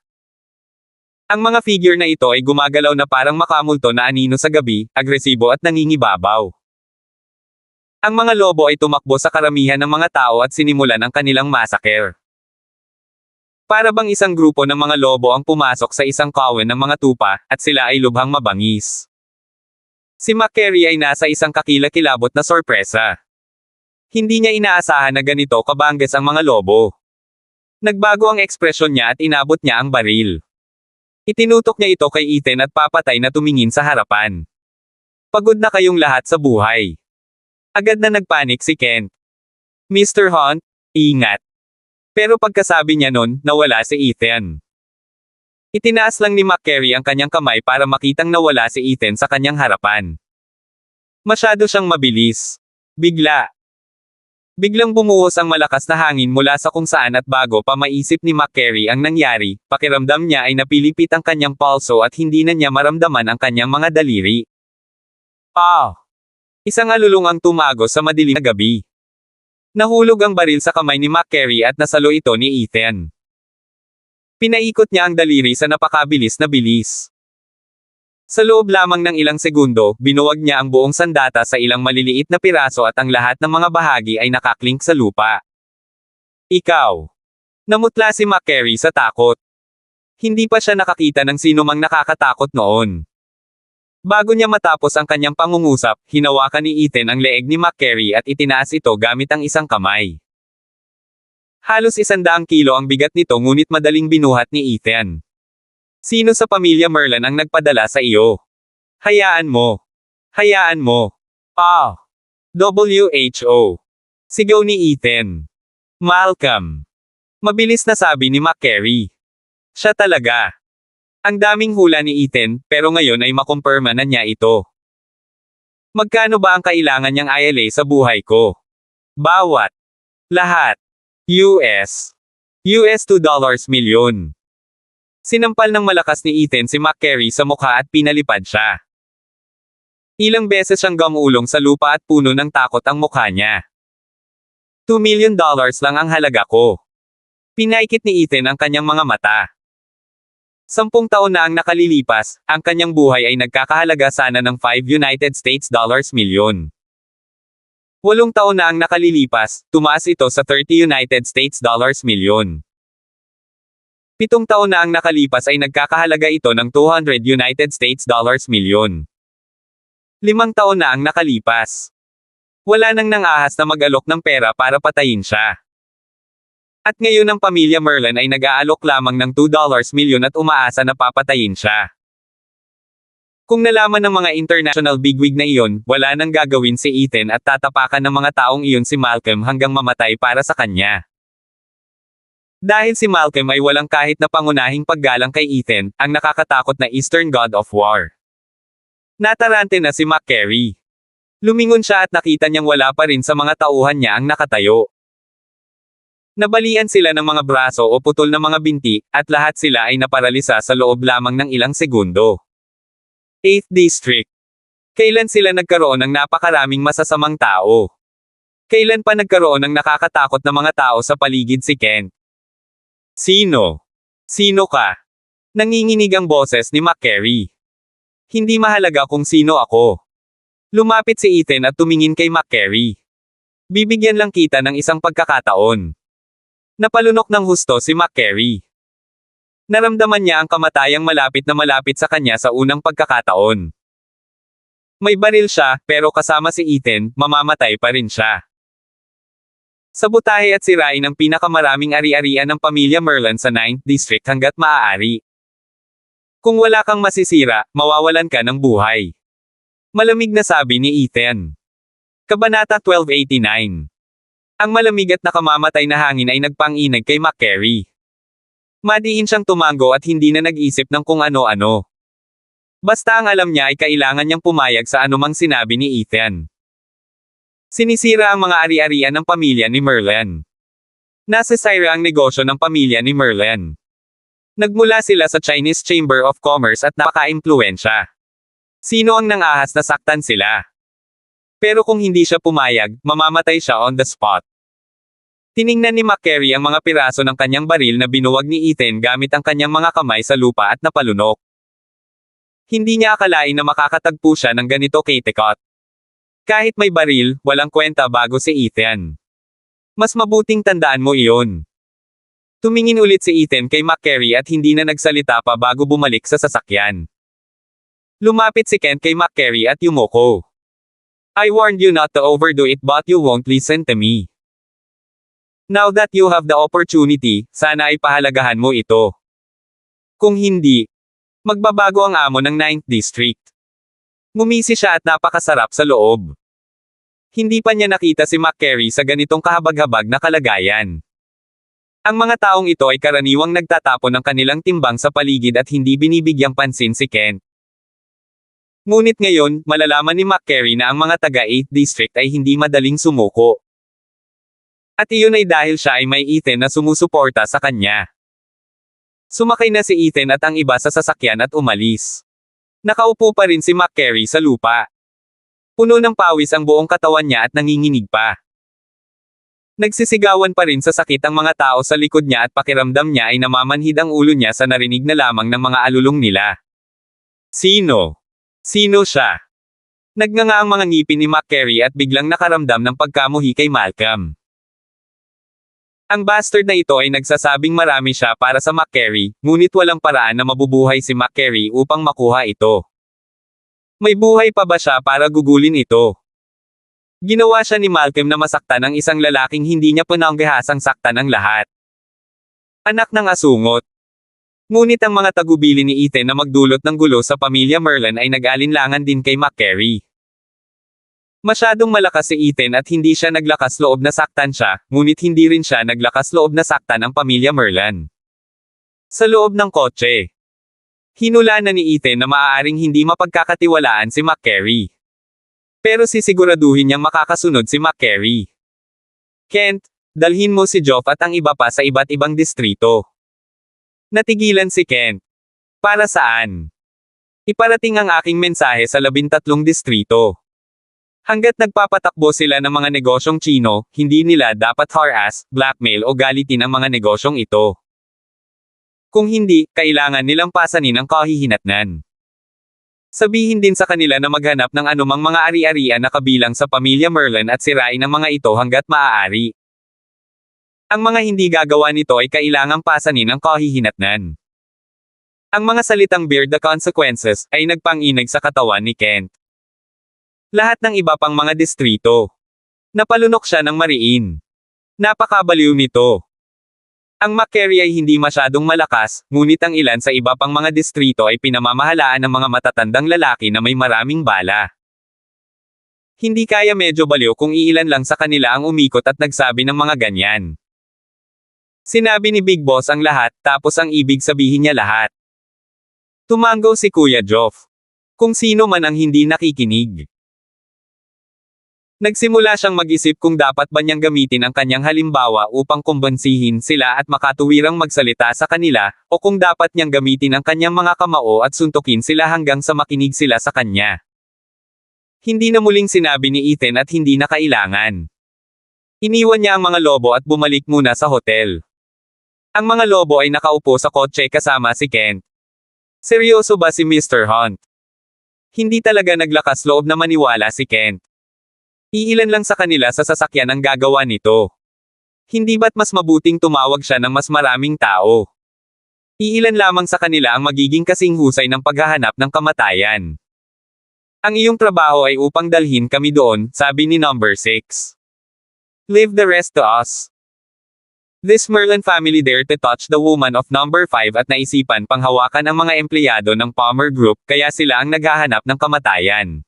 Ang mga figure na ito ay gumagalaw na parang makamulto na anino sa gabi, agresibo at nangingibabaw. Ang mga lobo ay tumakbo sa karamihan ng mga tao at sinimulan ang kanilang massacre. Para bang isang grupo ng mga lobo ang pumasok sa isang kawan ng mga tupa, at sila ay lubhang mabangis. Si McCary ay nasa isang kakilakilabot na sorpresa. Hindi niya inaasahan na ganito kabangges ang mga lobo. Nagbago ang ekspresyon niya at inabot niya ang baril. Itinutok niya ito kay Ethan at papatay na tumingin sa harapan. Pagod na kayong lahat sa buhay. Agad na nagpanik si Kent. Mr. Hunt, ingat. Pero pagkasabi niya nun, nawala si Ethan. Itinaas lang ni McCary ang kanyang kamay para makitang nawala si Ethan sa kanyang harapan. Masyado siyang mabilis. Biglang bumuhos ang malakas na hangin mula sa kung saan at bago pa maisip ni McCary ang nangyari, pakiramdam niya ay napilipit ang kanyang palso at hindi na niya maramdaman ang kanyang mga daliri. Isang alulong ang tumagos sa madilim na gabi. Nahulog ang baril sa kamay ni McCary at nasalo ito ni Ethan. Pinaikot niya ang daliri sa napakabilis na bilis. Sa loob lamang ng ilang segundo, binuwag niya ang buong sandata sa ilang maliliit na piraso at ang lahat ng mga bahagi ay nakaklink sa lupa. Ikaw. Namutla si McCary sa takot. Hindi pa siya nakakita ng sinumang nakakatakot noon. Bago niya matapos ang kanyang pangungusap, hinawakan ni Ethan ang leeg ni McCary at itinaas ito gamit ang isang kamay. Halos 100 kilo ang bigat nito ngunit madaling binuhat ni Ethan. Sino sa pamilya Merlin ang nagpadala sa iyo? Hayaan mo. Hayaan mo. WHO. Sigaw ni Ethan. Malcolm. Mabilis na sabi ni McCary. Siya talaga. Ang daming hula ni Ethan, pero ngayon ay makumpirma na niya ito. Magkano ba ang kailangan niyang ILA sa buhay ko? Bawat. Lahat. US $2 milyon. Sinampal ng malakas ni Ethan si McCary sa mukha at pinalipad siya. Ilang beses siyang gamulong sa lupa at puno ng takot ang mukha niya. $2 million lang ang halaga ko. Pinaikit ni Ethan ang kanyang mga mata. 10 taon na ang nakalilipas, ang kanyang buhay ay nagkakahalaga sana ng $5 milyon. 8 taon na ang nakalilipas, tumaas ito sa $30 milyon. 7 taon na ang nakalipas ay nagkakahalaga ito ng $200 milyon. 5 taon na ang nakalipas. Wala nang nangahas na mag-alok ng pera para patayin siya. At ngayon ang pamilya Merlin ay nag-aalok lamang ng $2 milyon at umaasa na papatayin siya. Kung nalaman ng mga international bigwig na iyon, wala nang gagawin si Ethan at tatapakan ng mga taong iyon si Malcolm hanggang mamatay para sa kanya. Dahil si Malcolm ay walang kahit na pangunahing paggalang kay Ethan, ang nakakatakot na Eastern God of War. Natarante na si McCary. Lumingon siya at nakita niyang wala pa rin sa mga tauhan niya ang nakatayo. Nabalian sila ng mga braso o putol na mga binti, at lahat sila ay naparalisa sa loob lamang ng ilang segundo. 8th District. Kailan sila nagkaroon ng napakaraming masasamang tao? Kailan pa nagkaroon ng nakakatakot na mga tao sa paligid si Kent? Sino? Sino ka? Nanginginig ang boses ni McCary. Hindi mahalaga kung sino ako. Lumapit si Ethan at tumingin kay McCary. Bibigyan lang kita ng isang pagkakataon. Napalunok ng husto si McCary. Naramdaman niya ang kamatayang malapit na malapit sa kanya sa unang pagkakataon. May baril siya, pero kasama si Ethan, mamamatay pa rin siya. Sabotahe at sirain ang pinakamaraming ari-arian ng pamilya Merlin sa 9th District hanggat maaari. Kung wala kang masisira, mawawalan ka ng buhay. Malamig na sabi ni Ethan. Kabanata 1289. Ang malamig at nakamamatay na hangin ay nagpanginag kay McCary. Madiin siyang tumango at hindi na nag-isip ng kung ano-ano. Basta ang alam niya ay kailangan niyang pumayag sa anumang sinabi ni Ethan. Sinisira ang mga ari-arian ng pamilya ni Merlin. Nasisira ang negosyo ng pamilya ni Merlin. Nagmula sila sa Chinese Chamber of Commerce at napaka-impluwensya. Sino ang nangahas na saktan sila? Pero kung hindi siya pumayag, mamamatay siya on the spot. Tiningnan ni McCary ang mga piraso ng kanyang baril na binuwag ni Ethan gamit ang kanyang mga kamay sa lupa at napalunok. Hindi niya akalain na makakatagpo siya ng ganito kay-tekot. Kahit may baril, walang kwenta bago si Ethan. Mas mabuting tandaan mo iyon. Tumingin ulit si Ethan kay McCary at hindi na nagsalita pa bago bumalik sa sasakyan. Lumapit si Kent kay McCary at yumuko. I warned you not to overdo it but you won't listen to me. Now that you have the opportunity, sana ay pahalagahan mo ito. Kung hindi, magbabago ang amo ng 9th District. Ngumisi siya at napakasarap sa loob. Hindi pa niya nakita si McCary sa ganitong kahabag-habag na kalagayan. Ang mga taong ito ay karaniwang nagtatapon ng kanilang timbang sa paligid at hindi binibigyang pansin si Kent. Ngunit ngayon, malalaman ni McCary na ang mga taga-8th District ay hindi madaling sumuko. At iyon ay dahil siya ay may Ethan na sumusuporta sa kanya. Sumakay na si Ethan at ang iba sa sasakyan at umalis. Nakaupo pa rin si McCary sa lupa. Puno ng pawis ang buong katawan niya at nanginginig pa. Nagsisigawan pa rin sa sakit ang mga tao sa likod niya at pakiramdam niya ay namamanhid ang ulo niya sa narinig na lamang ng mga alulong nila. Sino? Sino siya? Nagnganga ang mga ngipin ni McCary at biglang nakaramdam ng pagkamuhi kay Malcolm. Ang bastard na ito ay nagsasabing marami siya para sa McCary, ngunit walang paraan na mabubuhay si McCary upang makuha ito. May buhay pa ba siya para gugulin ito? Ginawa siya ni Malcolm na masaktan ang isang lalaking hindi niya pinanggahasang saktan ang lahat. Anak ng asungot. Ngunit ang mga tagubili ni Ethan na magdulot ng gulo sa pamilya Merlin ay nag-alinlangan din kay McCary. Masyadong malakas si Ethan at hindi siya naglakas loob na saktan siya, ngunit hindi rin siya naglakas loob na saktan ang pamilya Merlin. Sa loob ng kotse. Hinula na ni Ethan na maaaring hindi mapagkakatiwalaan si McCary. Pero sisiguraduhin niyang makakasunod si McCary. Kent, dalhin mo si Geoff at ang iba pa sa iba't ibang distrito. Natigilan si Kent. Para saan? Iparating ang aking mensahe sa 13 distrito. Hanggat nagpapatakbo sila ng mga negosyong Chino, hindi nila dapat harass, blackmail o galitin ang mga negosyong ito. Kung hindi, kailangan nilang pasanin ang kahihinatnan. Sabihin din sa kanila na maghanap ng anumang mga ari-arian na kabilang sa pamilya Merlin at sirain ang mga ito hanggat maaari. Ang mga hindi gagawa nito ay kailangang pasanin ang kahihinatnan. Ang mga salitang bear the consequences ay nagpanginig sa katawan ni Kent. Lahat ng iba pang mga distrito. Napalunok siya ng mariin. Napakabaliw nito. Ang McCary ay hindi masyadong malakas, ngunit ang ilan sa iba pang mga distrito ay pinamamahalaan ng mga matatandang lalaki na may maraming bala. Hindi kaya medyo baliw kung iilan lang sa kanila ang umikot at nagsabi ng mga ganyan. Sinabi ni Big Boss ang lahat, tapos ang ibig sabihin niya lahat. Tumango si Kuya Geoff. Kung sino man ang hindi nakikinig. Nagsimula siyang mag-isip kung dapat ba niyang gamitin ang kanyang halimbawa upang kumbansihin sila at makatuwirang magsalita sa kanila, o kung dapat niyang gamitin ang kanyang mga kamao at suntukin sila hanggang sa makinig sila sa kanya. Hindi na muling sinabi ni Ethan at hindi na kailangan. Iniwan niya ang mga lobo at bumalik muna sa hotel. Ang mga lobo ay nakaupo sa kotse kasama si Kent. Seryoso ba si Mr. Hunt? Hindi talaga naglakas loob na maniwala si Kent. Iilan lang sa kanila sa sasakyan ang gagawa nito. Hindi ba't mas mabuting tumawag siya ng mas maraming tao? Iilan lamang sa kanila ang magiging kasing husay ng paghahanap ng kamatayan. Ang iyong trabaho ay upang dalhin kami doon, sabi ni number 6. Leave the rest to us. This Merlin family dared to touch the woman of number 5 at naisipan pang hawakan ang mga empleyado ng Palmer Group, kaya sila ang naghahanap ng kamatayan.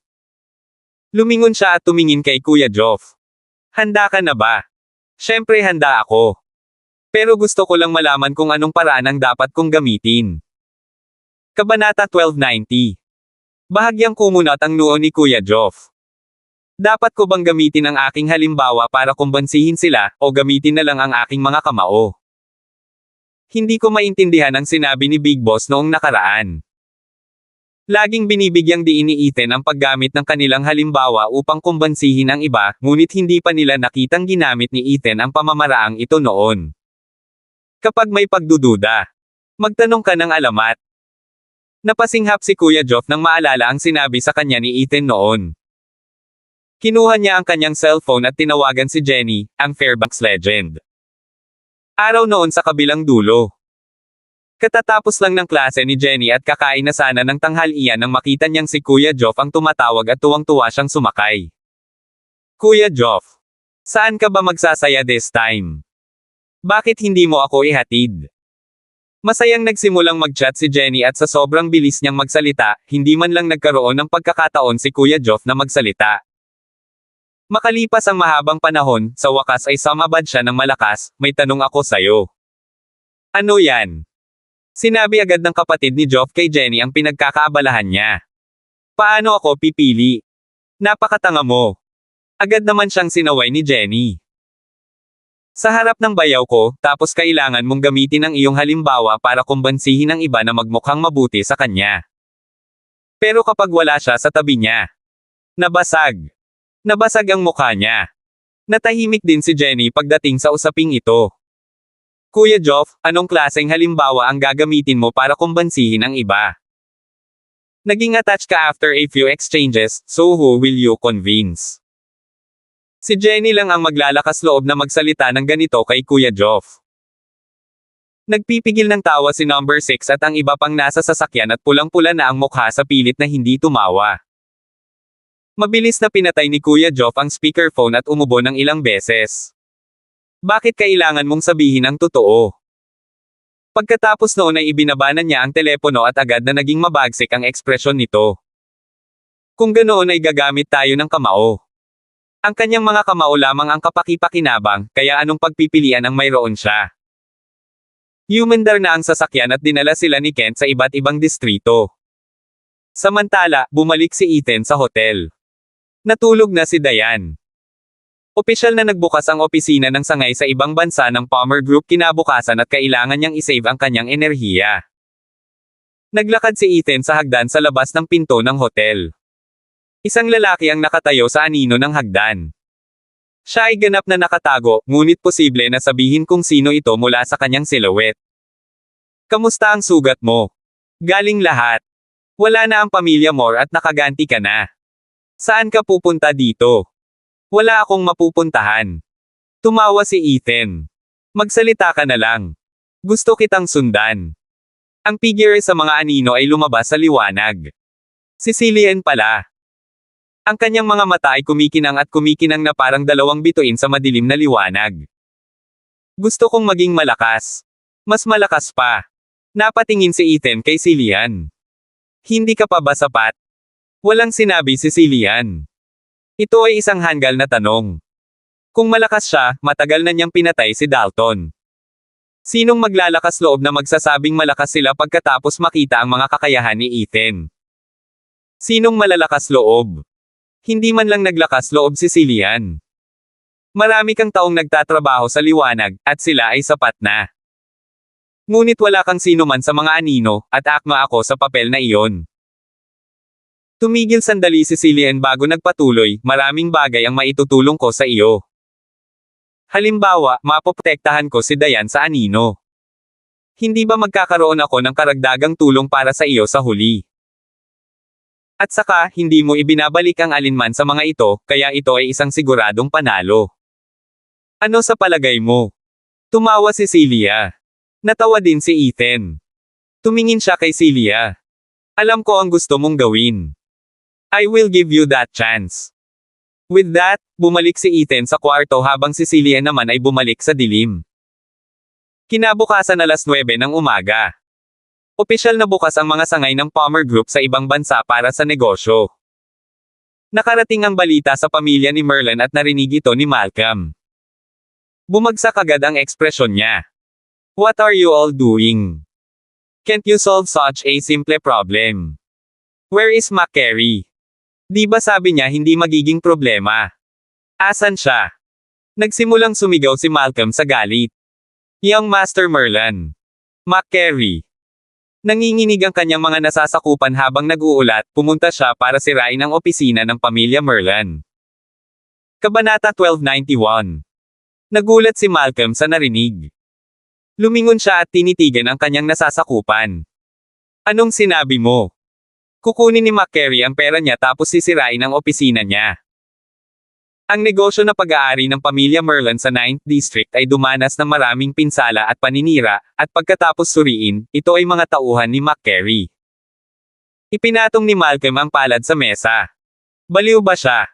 Lumingon siya at tumingin kay Kuya Geoff. Handa ka na ba? Siyempre handa ako. Pero gusto ko lang malaman kung anong paraan ang dapat kong gamitin. Kabanata 1290. Bahagyang kumunat ang noo ni Kuya Geoff. Dapat ko bang gamitin ang aking halimbawa para kumbansihin sila, o gamitin na lang ang aking mga kamao? Hindi ko maintindihan ang sinabi ni Big Boss noong nakaraan. Laging binibigyang diin ni Ethan ang paggamit ng kanilang halimbawa upang kumbansihin ang iba, ngunit hindi pa nila nakitang ginamit ni Ethan ang pamamaraang ito noon. Kapag may pagdududa, magtanong ka ng alamat. Napasinghap si Kuya Geoff nang maalala ang sinabi sa kanya ni Ethan noon. Kinuha niya ang kanyang cellphone at tinawagan si Jenny, ang Fairbanks legend. Araw noon sa kabilang dulo. Katatapos lang ng klase ni Jenny at kakain na sana ng tanghalian nang makita niyang si Kuya Geoff ang tumatawag at tuwang-tuwa siyang sumakay. Kuya Geoff, saan ka ba magsasaya this time? Bakit hindi mo ako ihatid? Masayang nagsimulang mag-chat si Jenny at sa sobrang bilis niyang magsalita, hindi man lang nagkaroon ng pagkakataon si Kuya Geoff na magsalita. Makalipas ang mahabang panahon, sa wakas ay sumabad siya ng malakas, may tanong ako sayo. Ano yan? Sinabi agad ng kapatid ni Geoff kay Jenny ang pinagkakaabalahan niya. Paano ako pipili? Napakatanga mo. Agad naman siyang sinaway ni Jenny. Sa harap ng bayaw ko, tapos kailangan mong gamitin ang iyong halimbawa para kumbansihin ang iba na magmukhang mabuti sa kanya. Pero kapag wala siya sa tabi niya, nabasag. Nabasag ang mukha niya. Natahimik din si Jenny pagdating sa usaping ito. Kuya Geoff, anong klaseng halimbawa ang gagamitin mo para kumbansihin ang iba? Naging attached ka after a few exchanges, so who will you convince? Si Jenny lang ang maglalakas loob na magsalita ng ganito kay Kuya Joff. Nagpipigil ng tawa si number 6 at ang iba pang nasa sasakyan at pulang-pula na ang mukha sa pilit na hindi tumawa. Mabilis na pinatay ni Kuya Joff ang speakerphone at umubo ng ilang beses. Bakit kailangan mong sabihin ang totoo? Pagkatapos noon ay ibinabanan niya ang telepono at agad na naging mabagsik ang ekspresyon nito. Kung ganoon ay gagamit tayo ng kamao. Ang kanyang mga kamao lamang ang kapaki-pakinabang, kaya anong pagpipilian ang mayroon siya? Humandar na ang sasakyan at dinala sila ni Kent sa iba't ibang distrito. Samantala, bumalik si Ethan sa hotel. Natulog na si Diane. Opisyal na nagbukas ang opisina ng sangay sa ibang bansa ng Palmer Group kinabukasan at kailangan niyang isave ang kanyang enerhiya. Naglakad si Ethan sa hagdan sa labas ng pinto ng hotel. Isang lalaki ang nakatayo sa anino ng hagdan. Siya ay ganap na nakatago, ngunit posible na sabihin kung sino ito mula sa kanyang silhouette. Kamusta ang sugat mo? Galing lahat. Wala na ang pamilya mo at nakaganti ka na. Saan ka pupunta dito? Wala akong mapupuntahan. Tumawa si Ethan. Magsalita ka na lang. Gusto kitang sundan. Ang figure sa mga anino ay lumabas sa liwanag. Si Cillian pala. Ang kanyang mga mata ay kumikinang na parang dalawang bituin sa madilim na liwanag. Gusto kong maging malakas. Mas malakas pa. Napatingin si Ethan kay Cillian. Hindi ka pa ba sapat? Walang sinabi si Cillian. Ito ay isang hanggal na tanong. Kung malakas siya, matagal na niyang pinatay si Dalton. Sinong maglalakas loob na magsasabing malakas sila pagkatapos makita ang mga kakayahan ni Ethan? Sinong malalakas loob? Hindi man lang naglakas loob si Cillian. Marami kang taong nagtatrabaho sa liwanag, at sila ay sapat na. Ngunit wala kang sino man sa mga anino, at akma ako sa papel na iyon. Tumigil sandali si Cillian bago nagpatuloy, maraming bagay ang maitutulong ko sa iyo. Halimbawa, mapoprotektahan ko si Diane sa anino. Hindi ba magkakaroon ako ng karagdagang tulong para sa iyo sa huli? At saka, hindi mo ibinabalik ang alinman sa mga ito, kaya ito ay isang siguradong panalo. Ano sa palagay mo? Tumawa si Celia. Natawa din si Ethan. Tumingin siya kay Celia. Alam ko ang gusto mong gawin. I will give you that chance. With that, bumalik si Ethan sa kwarto habang si Celia naman ay bumalik sa dilim. Kinabukasan alas 9 ng umaga. Opisyal na bukas ang mga sangay ng Palmer Group sa ibang bansa para sa negosyo. Nakarating ang balita sa pamilya ni Merlin at narinig ito ni Malcolm. Bumagsak agad ang ekspresyon niya. What are you all doing? Can't you solve such a simple problem? Where is McCary? Di ba sabi niya hindi magiging problema? Asan siya? Nagsimulang sumigaw si Malcolm sa galit. Young Master Merlin. McCary. Nanginginig ang kanyang mga nasasakupan habang nag-uulat, pumunta siya para sirain ang opisina ng pamilya Merlin. Kabanata 1291. Nagulat si Malcolm sa narinig. Lumingon siya at tinitigan ang kanyang nasasakupan. Anong sinabi mo? Kukunin ni McCary ang pera niya tapos sisirain ang opisina niya. Ang negosyo na pag-aari ng pamilya Merlin sa 9th District ay dumanas ng maraming pinsala at paninira, at pagkatapos suriin, ito ay mga tauhan ni McCary. Ipinatong ni Malcolm ang palad sa mesa. Baliw ba siya?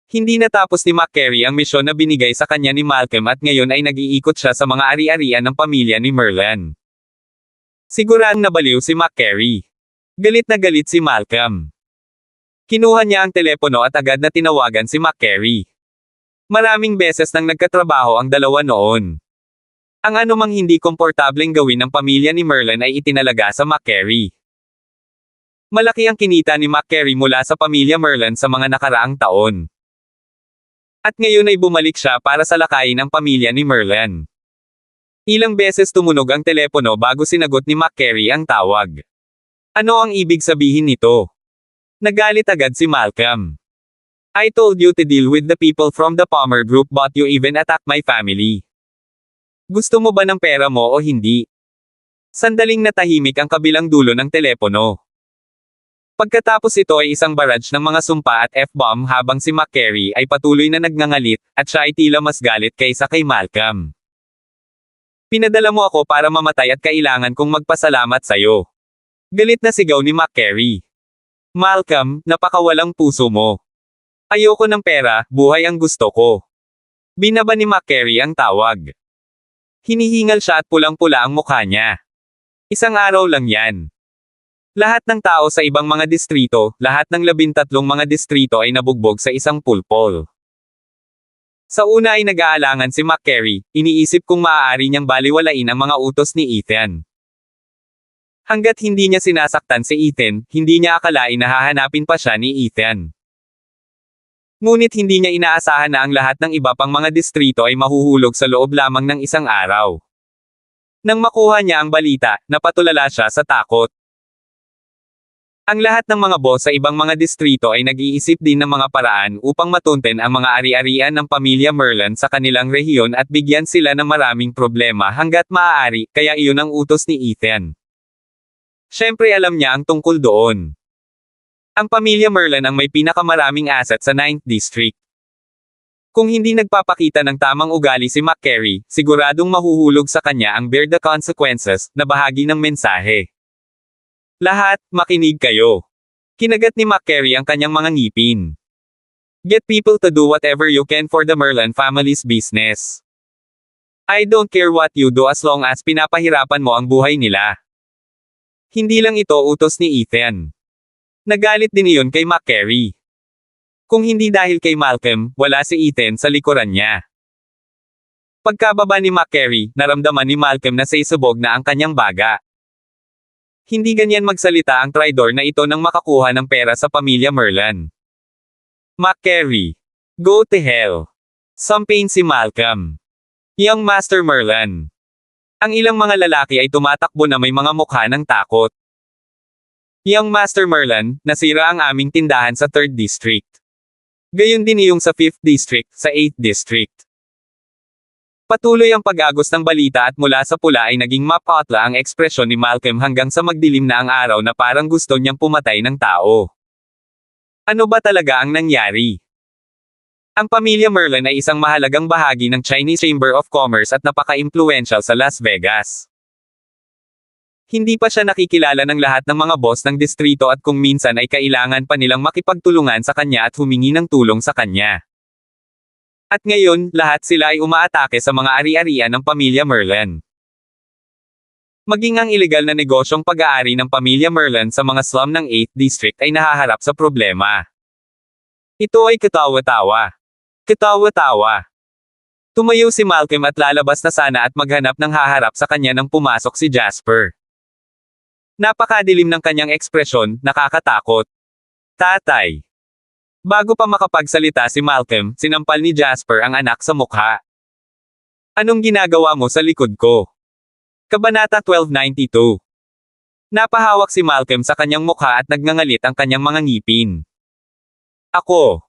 Hindi natapos ni McCary ang misyon na binigay sa kanya ni Malcolm at ngayon ay nag-iikot siya sa mga ari-arian ng pamilya ni Merlin. Siguradong nabaliw si McCary. Galit na galit si Malcolm. Kinuha niya ang telepono at agad na tinawagan si McCary. Maraming beses nang nagkatrabaho ang dalawa noon. Ang anumang hindi komportableng gawin ng pamilya ni Merlin ay itinalaga sa McCary. Malaki ang kinita ni McCary mula sa pamilya Merlin sa mga nakaraang taon. At ngayon ay bumalik siya para salakayin ang pamilya ni Merlin. Ilang beses tumunog ang telepono bago sinagot ni McCary ang tawag. Ano ang ibig sabihin nito? Nagalit agad si Malcolm. I told you to deal with the people from the Palmer Group but you even attacked my family. Gusto mo ba ng pera mo o hindi? Sandaling natahimik ang kabilang dulo ng telepono. Pagkatapos ito ay isang barrage ng mga sumpa at F-bomb habang si McCary ay patuloy na nagngangalit, at siya ay tila mas galit kaysa kay Malcolm. Pinadala mo ako para mamatay at kailangan kong magpasalamat sa'yo. Galit na sigaw ni McCary. Malcolm, napakawalang puso mo. Ayoko ng pera, buhay ang gusto ko. Binaba ni McCary ang tawag. Hinihingal siya at pulang-pula ang mukha niya. Isang araw lang yan. Lahat ng tao sa ibang mga distrito, lahat ng 13 mga distrito ay nabugbog sa isang pulpol. Sa una ay nag-aalangan si McCary, iniisip kung maaari niyang baliwalain ang mga utos ni Ethan. Hanggat hindi niya sinasaktan si Ethan, hindi niya akalain na hahanapin pa siya ni Ethan. Ngunit hindi niya inaasahan na ang lahat ng iba pang mga distrito ay mahuhulog sa loob lamang ng isang araw. Nang makuha niya ang balita, napatulala siya sa takot. Ang lahat ng mga boss sa ibang mga distrito ay nag-iisip din ng mga paraan upang matunten ang mga ari-arian ng pamilya Merlin sa kanilang rehiyon at bigyan sila ng maraming problema hanggat maaari, kaya iyon ang utos ni Ethan. Siyempre alam niya ang tungkol doon. Ang pamilya Merlin ang may pinakamaraming asset sa 9th District. Kung hindi nagpapakita ng tamang ugali si McCary, siguradong mahuhulog sa kanya ang bear the consequences na bahagi ng mensahe. Lahat, makinig kayo. Kinagat ni McCary ang kanyang mga ngipin. Get people to do whatever you can for the Merlin family's business. I don't care what you do as long as pinapahirapan mo ang buhay nila. Hindi lang ito utos ni Ethan. Nagalit din iyon kay McCary. Kung hindi dahil kay Malcolm, wala si Ethan sa likuran niya. Pagkababa ni McCary, naramdaman ni Malcolm na sisubog na ang kanyang baga. Hindi ganyan magsalita ang traidor na ito nang makakuha ng pera sa pamilya Merlin. McCary. Go to hell. Sampain si Malcolm. Young Master Merlin. Ang ilang mga lalaki ay tumatakbo na may mga mukha ng takot. Young Master Merlin, nasira ang aming tindahan sa 3rd District. Gayon din iyong sa 5th District, sa 8th District. Patuloy ang pag-agos ng balita at mula sa pula ay naging mapatla ang ekspresyon ni Malcolm hanggang sa magdilim na ang araw na parang gusto niyang pumatay ng tao. Ano ba talaga ang nangyari? Ang pamilya Merlin ay isang mahalagang bahagi ng Chinese Chamber of Commerce at napaka-impluential sa Las Vegas. Hindi pa siya nakikilala ng lahat ng mga boss ng distrito at kung minsan ay kailangan pa nilang makipagtulungan sa kanya at humingi ng tulong sa kanya. At ngayon, lahat sila ay umaatake sa mga ari-arian ng pamilya Merlin. Maging ang ilegal na negosyong pag-aari ng pamilya Merlin sa mga slum ng 8th District ay nahaharap sa problema. Ito ay katawa-tawa. Katawa-tawa. Tumayo si Malcolm at lalabas na sana at maghanap ng haharap sa kanya nang pumasok si Jasper. Napakadilim ng kanyang ekspresyon, nakakatakot. Tatay. Bago pa makapagsalita si Malcolm, sinampal ni Jasper ang anak sa mukha. Anong ginagawa mo sa likod ko? Kabanata 1292. Napahawak si Malcolm sa kanyang mukha at nagngangalit ang kanyang mga ngipin. Ako.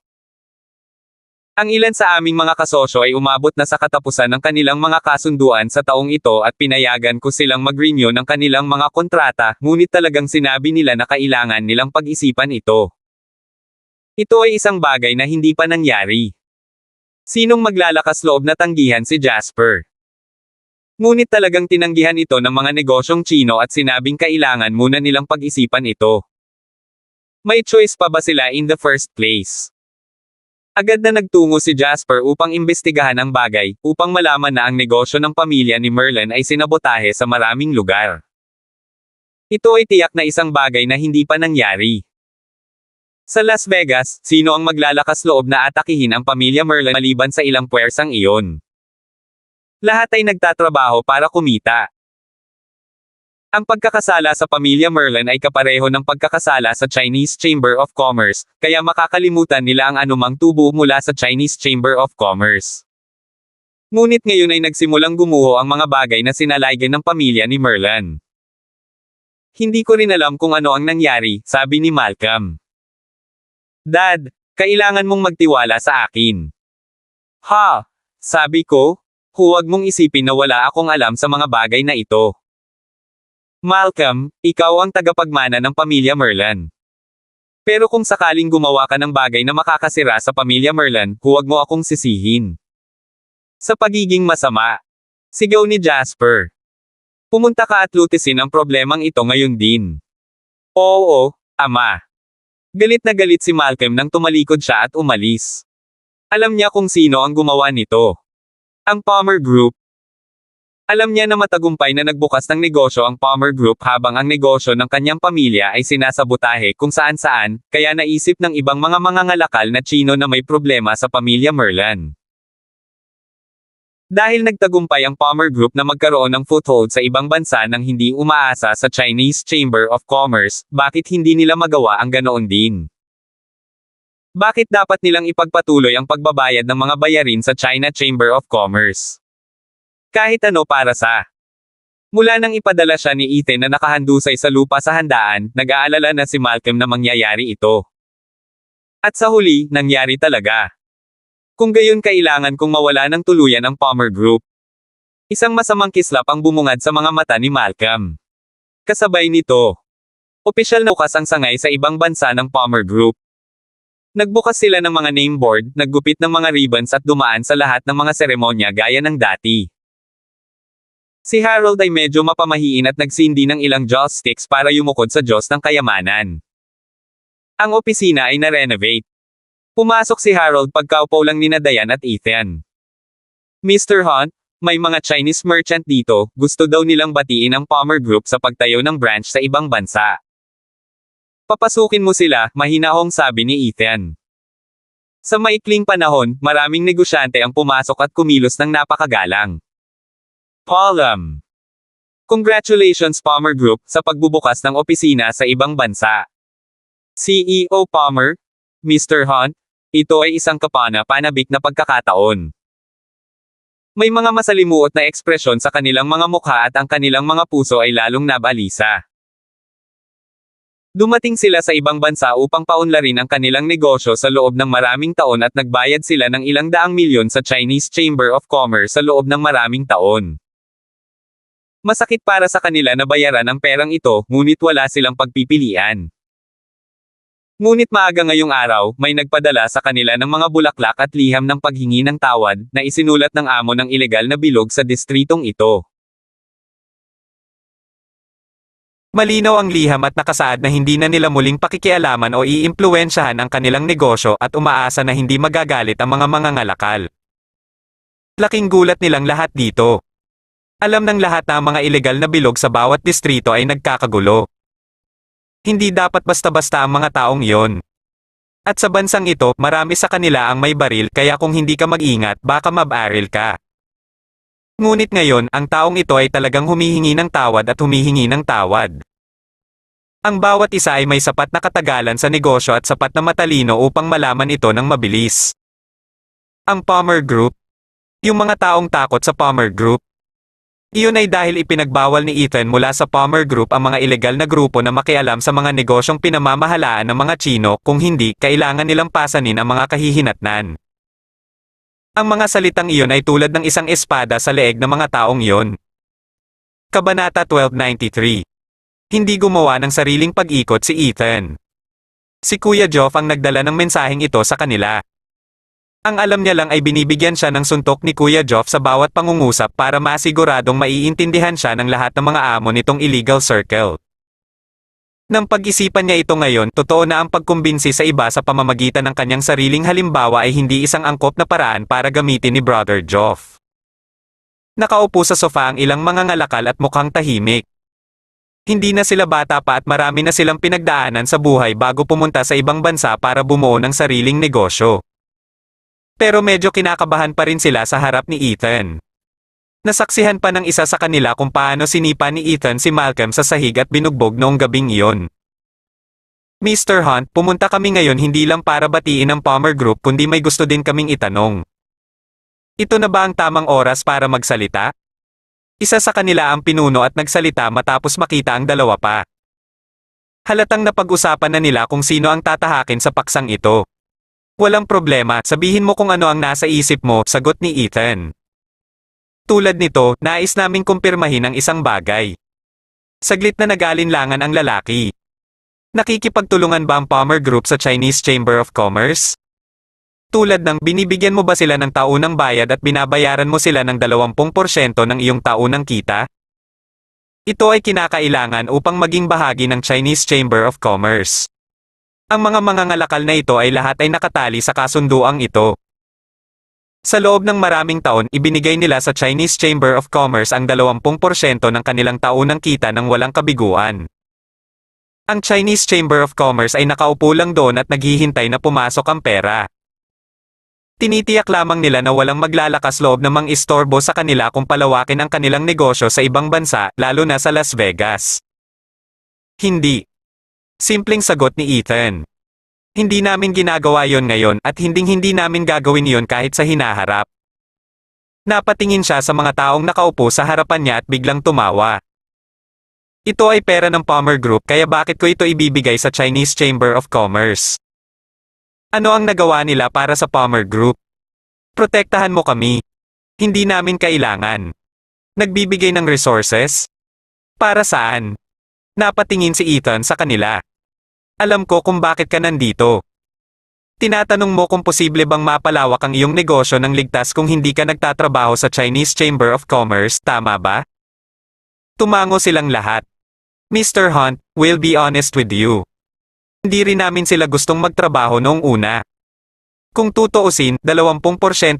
Ang ilan sa aming mga kasosyo ay umabot na sa katapusan ng kanilang mga kasunduan sa taong ito at pinayagan ko silang mag-renew ng kanilang mga kontrata, ngunit talagang sinabi nila na kailangan nilang pag-isipan ito. Ito ay isang bagay na hindi pa nangyari. Sinong maglalakas loob na tanggihan si Jasper? Ngunit talagang tinanggihan ito ng mga negosyong Chino at sinabing kailangan muna nilang pag-isipan ito. May choice pa ba sila in the first place? Agad na nagtungo si Jasper upang imbestigahan ang bagay, upang malaman na ang negosyo ng pamilya ni Merlin ay sinabotahe sa maraming lugar. Ito ay tiyak na isang bagay na hindi pa nangyari. Sa Las Vegas, sino ang maglalakas loob na atakihin ang pamilya Merlin maliban sa ilang puwersang iyon? Lahat ay nagtatrabaho para kumita. Ang pagkakasala sa pamilya Merlin ay kapareho ng pagkakasala sa Chinese Chamber of Commerce, kaya makakalimutan nila ang anumang tubo mula sa Chinese Chamber of Commerce. Ngunit ngayon ay nagsimulang gumuho ang mga bagay na sinalaygin ng pamilya ni Merlin. Hindi ko rin alam kung ano ang nangyari, sabi ni Malcolm. Dad, kailangan mong magtiwala sa akin. Ha? Sabi ko, huwag mong isipin na wala akong alam sa mga bagay na ito. Malcolm, ikaw ang tagapagmana ng pamilya Merlin. Pero kung sakaling gumawa ka ng bagay na makakasira sa pamilya Merlan, huwag mo akong sisihin. Sa pagiging masama. Sigaw ni Jasper. Pumunta ka at lutisin ang problemang ito ngayon din. Oo, ama. Galit na galit si Malcolm nang tumalikod siya at umalis. Alam niya kung sino ang gumawa nito. Ang Palmer Group. Alam niya na matagumpay na nagbukas ng negosyo ang Palmer Group habang ang negosyo ng kanyang pamilya ay sinasabotahe kung saan-saan, kaya naisip ng ibang mga mangangalakal na Tsino na may problema sa pamilya Merlan. Dahil nagtagumpay ang Palmer Group na magkaroon ng foothold sa ibang bansa nang hindi umaasa sa Chinese Chamber of Commerce, bakit hindi nila magawa ang ganoon din? Bakit dapat nilang ipagpatuloy ang pagbabayad ng mga bayarin sa China Chamber of Commerce? Kahit ano para sa. Mula nang ipadala siya ni Ethan na nakahandusay sa lupa sa handaan, nag-aalala na si Malcolm na mangyayari ito. At sa huli, nangyari talaga. Kung gayon kailangan kong mawala ng tuluyan ang Palmer Group. Isang masamang kislap ang bumungad sa mga mata ni Malcolm. Kasabay nito. Opisyal na bukas ang sangay sa ibang bansa ng Palmer Group. Nagbukas sila ng mga name board, naggupit ng mga ribbons at dumaan sa lahat ng mga seremonya gaya ng dati. Si Harold ay medyo mapamahiin at nagsindi ng ilang joysticks para yumukod sa Diyos ng kayamanan. Ang opisina ay na-renovate. Pumasok si Harold pagkaupo lang nina Diane at Ethan. Mr. Hunt, may mga Chinese merchant dito, gusto daw nilang batiin ang Palmer Group sa pagtayo ng branch sa ibang bansa. Papasukin mo sila, mahinahong sabi ni Ethan. Sa maikling panahon, maraming negosyante ang pumasok at kumilos ng napakagalang. Palm. Congratulations Palmer Group sa pagbubukas ng opisina sa ibang bansa. CEO Palmer, Mr. Hunt, ito ay isang kapana-panabik na pagkakataon. May mga masalimuot na ekspresyon sa kanilang mga mukha at ang kanilang mga puso ay lalong nabalisa. Dumating sila sa ibang bansa upang paunlarin ang kanilang negosyo sa loob ng maraming taon at nagbayad sila ng ilang daang milyon sa Chinese Chamber of Commerce sa loob ng maraming taon. Masakit para sa kanila na bayaran ang perang ito, ngunit wala silang pagpipilian. Ngunit maaga ngayong araw, may nagpadala sa kanila ng mga bulaklak at liham ng paghingi ng tawad, na isinulat ng amo ng ilegal na bilog sa distritong ito. Malinaw ang liham at nakasaad na hindi na nila muling pakikialaman o iimpluwensyahan ang kanilang negosyo at umaasa na hindi magagalit ang mga mangangalakal. Laking gulat nilang lahat dito. Alam ng lahat na ang mga ilegal na bilog sa bawat distrito ay nagkakagulo. Hindi dapat basta-basta ang mga taong iyon. At sa bansang ito, marami sa kanila ang may baril kaya kung hindi ka mag-ingat, baka mabaril ka. Ngunit ngayon, ang taong ito ay talagang humihingi ng tawad at humihingi ng tawad. Ang bawat isa ay may sapat na katagalan sa negosyo at sapat na matalino upang malaman ito ng mabilis. Ang Palmer Group. Yung mga taong takot sa Palmer Group. Iyon ay dahil ipinagbawal ni Ethan mula sa Palmer Group ang mga ilegal na grupo na makialam sa mga negosyong pinamamahalaan ng mga Tsino, kung hindi, kailangan nilang pasanin ang mga kahihinatnan. Ang mga salitang iyon ay tulad ng isang espada sa leeg ng mga taong iyon. Kabanata 1293. Hindi gumawa ng sariling pag-ikot si Ethan. Si Kuya Geoff ang nagdala ng mensaheng ito sa kanila. Ang alam niya lang ay binibigyan siya ng suntok ni Kuya Geoff sa bawat pangungusap para masiguradong maiintindihan siya ng lahat ng mga amo nitong illegal circle. Nang pag-isipan niya ito ngayon, totoo na ang pagkumbinsi sa iba sa pamamagitan ng kanyang sariling halimbawa ay hindi isang angkop na paraan para gamitin ni Brother Geoff. Nakaupo sa sofa ang ilang mangangalakal at mukhang tahimik. Hindi na sila bata pa at marami na silang pinagdaanan sa buhay bago pumunta sa ibang bansa para bumuo ng sariling negosyo. Pero medyo kinakabahan pa rin sila sa harap ni Ethan. Nasaksihan pa ng isa sa kanila kung paano sinipa ni Ethan si Malcolm sa sahig at binugbog noong gabing iyon. Mr. Hunt, pumunta kami ngayon hindi lang para batiin ang Palmer Group kundi may gusto din kaming itanong. Ito na ba ang tamang oras para magsalita? Isa sa kanila ang pinuno at nagsalita matapos makita ang dalawa pa. Halatang napag-usapan na nila kung sino ang tatahakin sa paksang ito. Walang problema, sabihin mo kung ano ang nasa isip mo, sagot ni Ethan. Tulad nito, nais naming kumpirmahin ang isang bagay. Saglit na nag-alinlangan ang lalaki. Nakikipagtulungan ba ang Palmer Group sa Chinese Chamber of Commerce? Tulad ng binibigyan mo ba sila ng taunang bayad at binabayaran mo sila ng 20% ng iyong taunang kita? Ito ay kinakailangan upang maging bahagi ng Chinese Chamber of Commerce. Ang mga mangangalakal na ito ay lahat ay nakatali sa kasunduang ito. Sa loob ng maraming taon, ibinigay nila sa Chinese Chamber of Commerce ang 20% ng kanilang taunang kita ng walang kabiguan. Ang Chinese Chamber of Commerce ay nakaupo lang doon at naghihintay na pumasok ang pera. Tinitiyak lamang nila na walang maglalakas loob na mang-istorbo sa kanila kung palawakin ang kanilang negosyo sa ibang bansa, lalo na sa Las Vegas. Hindi. Simpleng sagot ni Ethan. Hindi namin ginagawa yon ngayon at hindi namin gagawin yon kahit sa hinaharap. Napatingin siya sa mga taong nakaupo sa harapan niya at biglang tumawa. Ito ay pera ng Palmer Group kaya bakit ko ito ibibigay sa Chinese Chamber of Commerce? Ano ang nagawa nila para sa Palmer Group? Protektahan mo kami. Hindi namin kailangan. Nagbibigay ng resources? Para saan? Napatingin si Ethan sa kanila. Alam ko kung bakit ka nandito. Tinatanong mo kung posible bang mapalawak ang iyong negosyo ng ligtas kung hindi ka nagtatrabaho sa Chinese Chamber of Commerce, tama ba? Tumango silang lahat. Mr. Hunt, we'll be honest with you. Hindi rin namin sila gustong magtrabaho noong una. Kung tutuusin, 20%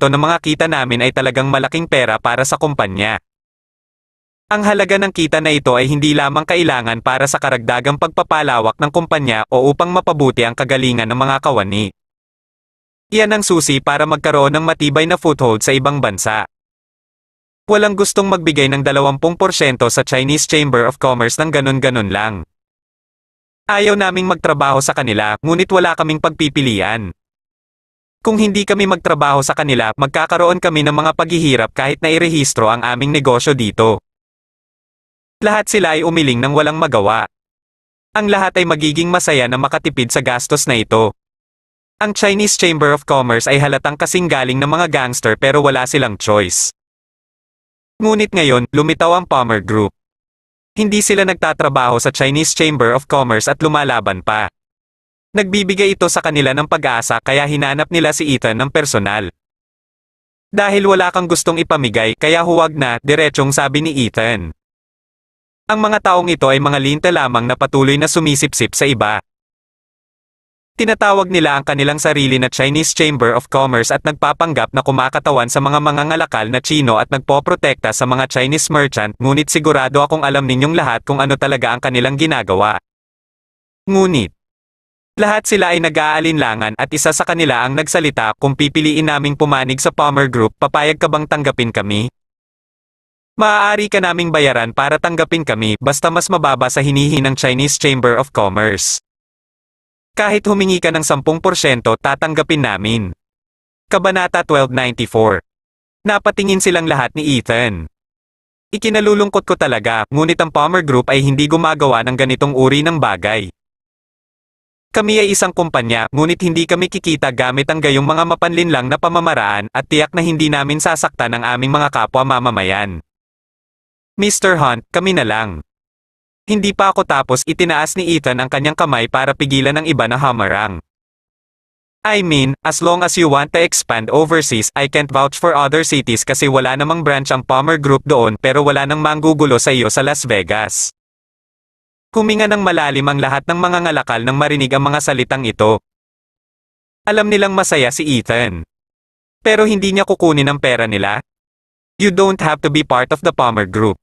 ng mga kita namin ay talagang malaking pera para sa kumpanya. Ang halaga ng kita na ito ay hindi lamang kailangan para sa karagdagang pagpapalawak ng kumpanya o upang mapabuti ang kagalingan ng mga kawani. Iyan ang susi para magkaroon ng matibay na foothold sa ibang bansa. Walang gustong magbigay ng 20% sa Chinese Chamber of Commerce ng ganun-ganun lang. Ayaw naming magtrabaho sa kanila, ngunit wala kaming pagpipilian. Kung hindi kami magtrabaho sa kanila, magkakaroon kami ng mga paghihirap kahit na irehistro ang aming negosyo dito. Lahat sila ay umiling ng walang magawa. Ang lahat ay magiging masaya na makatipid sa gastos na ito. Ang Chinese Chamber of Commerce ay halatang kasing galing ng mga gangster pero wala silang choice. Ngunit ngayon, lumitaw ang Palmer Group. Hindi sila nagtatrabaho sa Chinese Chamber of Commerce at lumalaban pa. Nagbibigay ito sa kanila ng pag-asa kaya hinanap nila si Ethan ng personal. Dahil wala kang gustong ipamigay kaya huwag na, diretsong sabi ni Ethan. Ang mga taong ito ay mga linta lamang na patuloy na sumisipsip sa iba. Tinatawag nila ang kanilang sarili na Chinese Chamber of Commerce at nagpapanggap na kumakatawan sa mga mangangalakal na Chino at nagpoprotekta sa mga Chinese merchant, ngunit sigurado akong alam ninyong lahat kung ano talaga ang kanilang ginagawa. Ngunit, lahat sila ay nag-aalinlangan at isa sa kanila ang nagsalita, kung pipiliin naming pumanig sa Palmer Group, papayag ka bang tanggapin kami? Maaari ka naming bayaran para tanggapin kami, basta mas mababa sa hinihingi ng Chinese Chamber of Commerce. Kahit humingi ka ng 10%, tatanggapin namin. Kabanata 1294. Napatingin silang lahat ni Ethan. Ikinalulungkot ko talaga, ngunit ang Palmer Group ay hindi gumagawa ng ganitong uri ng bagay. Kami ay isang kumpanya, ngunit hindi kami kikita gamit ang gayong mga mapanlinlang na pamamaraan, at tiyak na hindi namin sasaktan ang aming mga kapwa mamamayan. Mr. Hunt, kami na lang. Hindi pa ako tapos, itinaas ni Ethan ang kanyang kamay para pigilan ang iba na hamarang. I mean, as long as you want to expand overseas, I can't vouch for other cities kasi wala namang branch ang Palmer Group doon pero wala nang manggugulo sa iyo sa Las Vegas. Huminga ng malalim ang lahat ng mga ngalakal nang marinig ang mga salitang ito. Alam nilang masaya si Ethan. Pero hindi niya kukunin ang pera nila. You don't have to be part of the Palmer Group.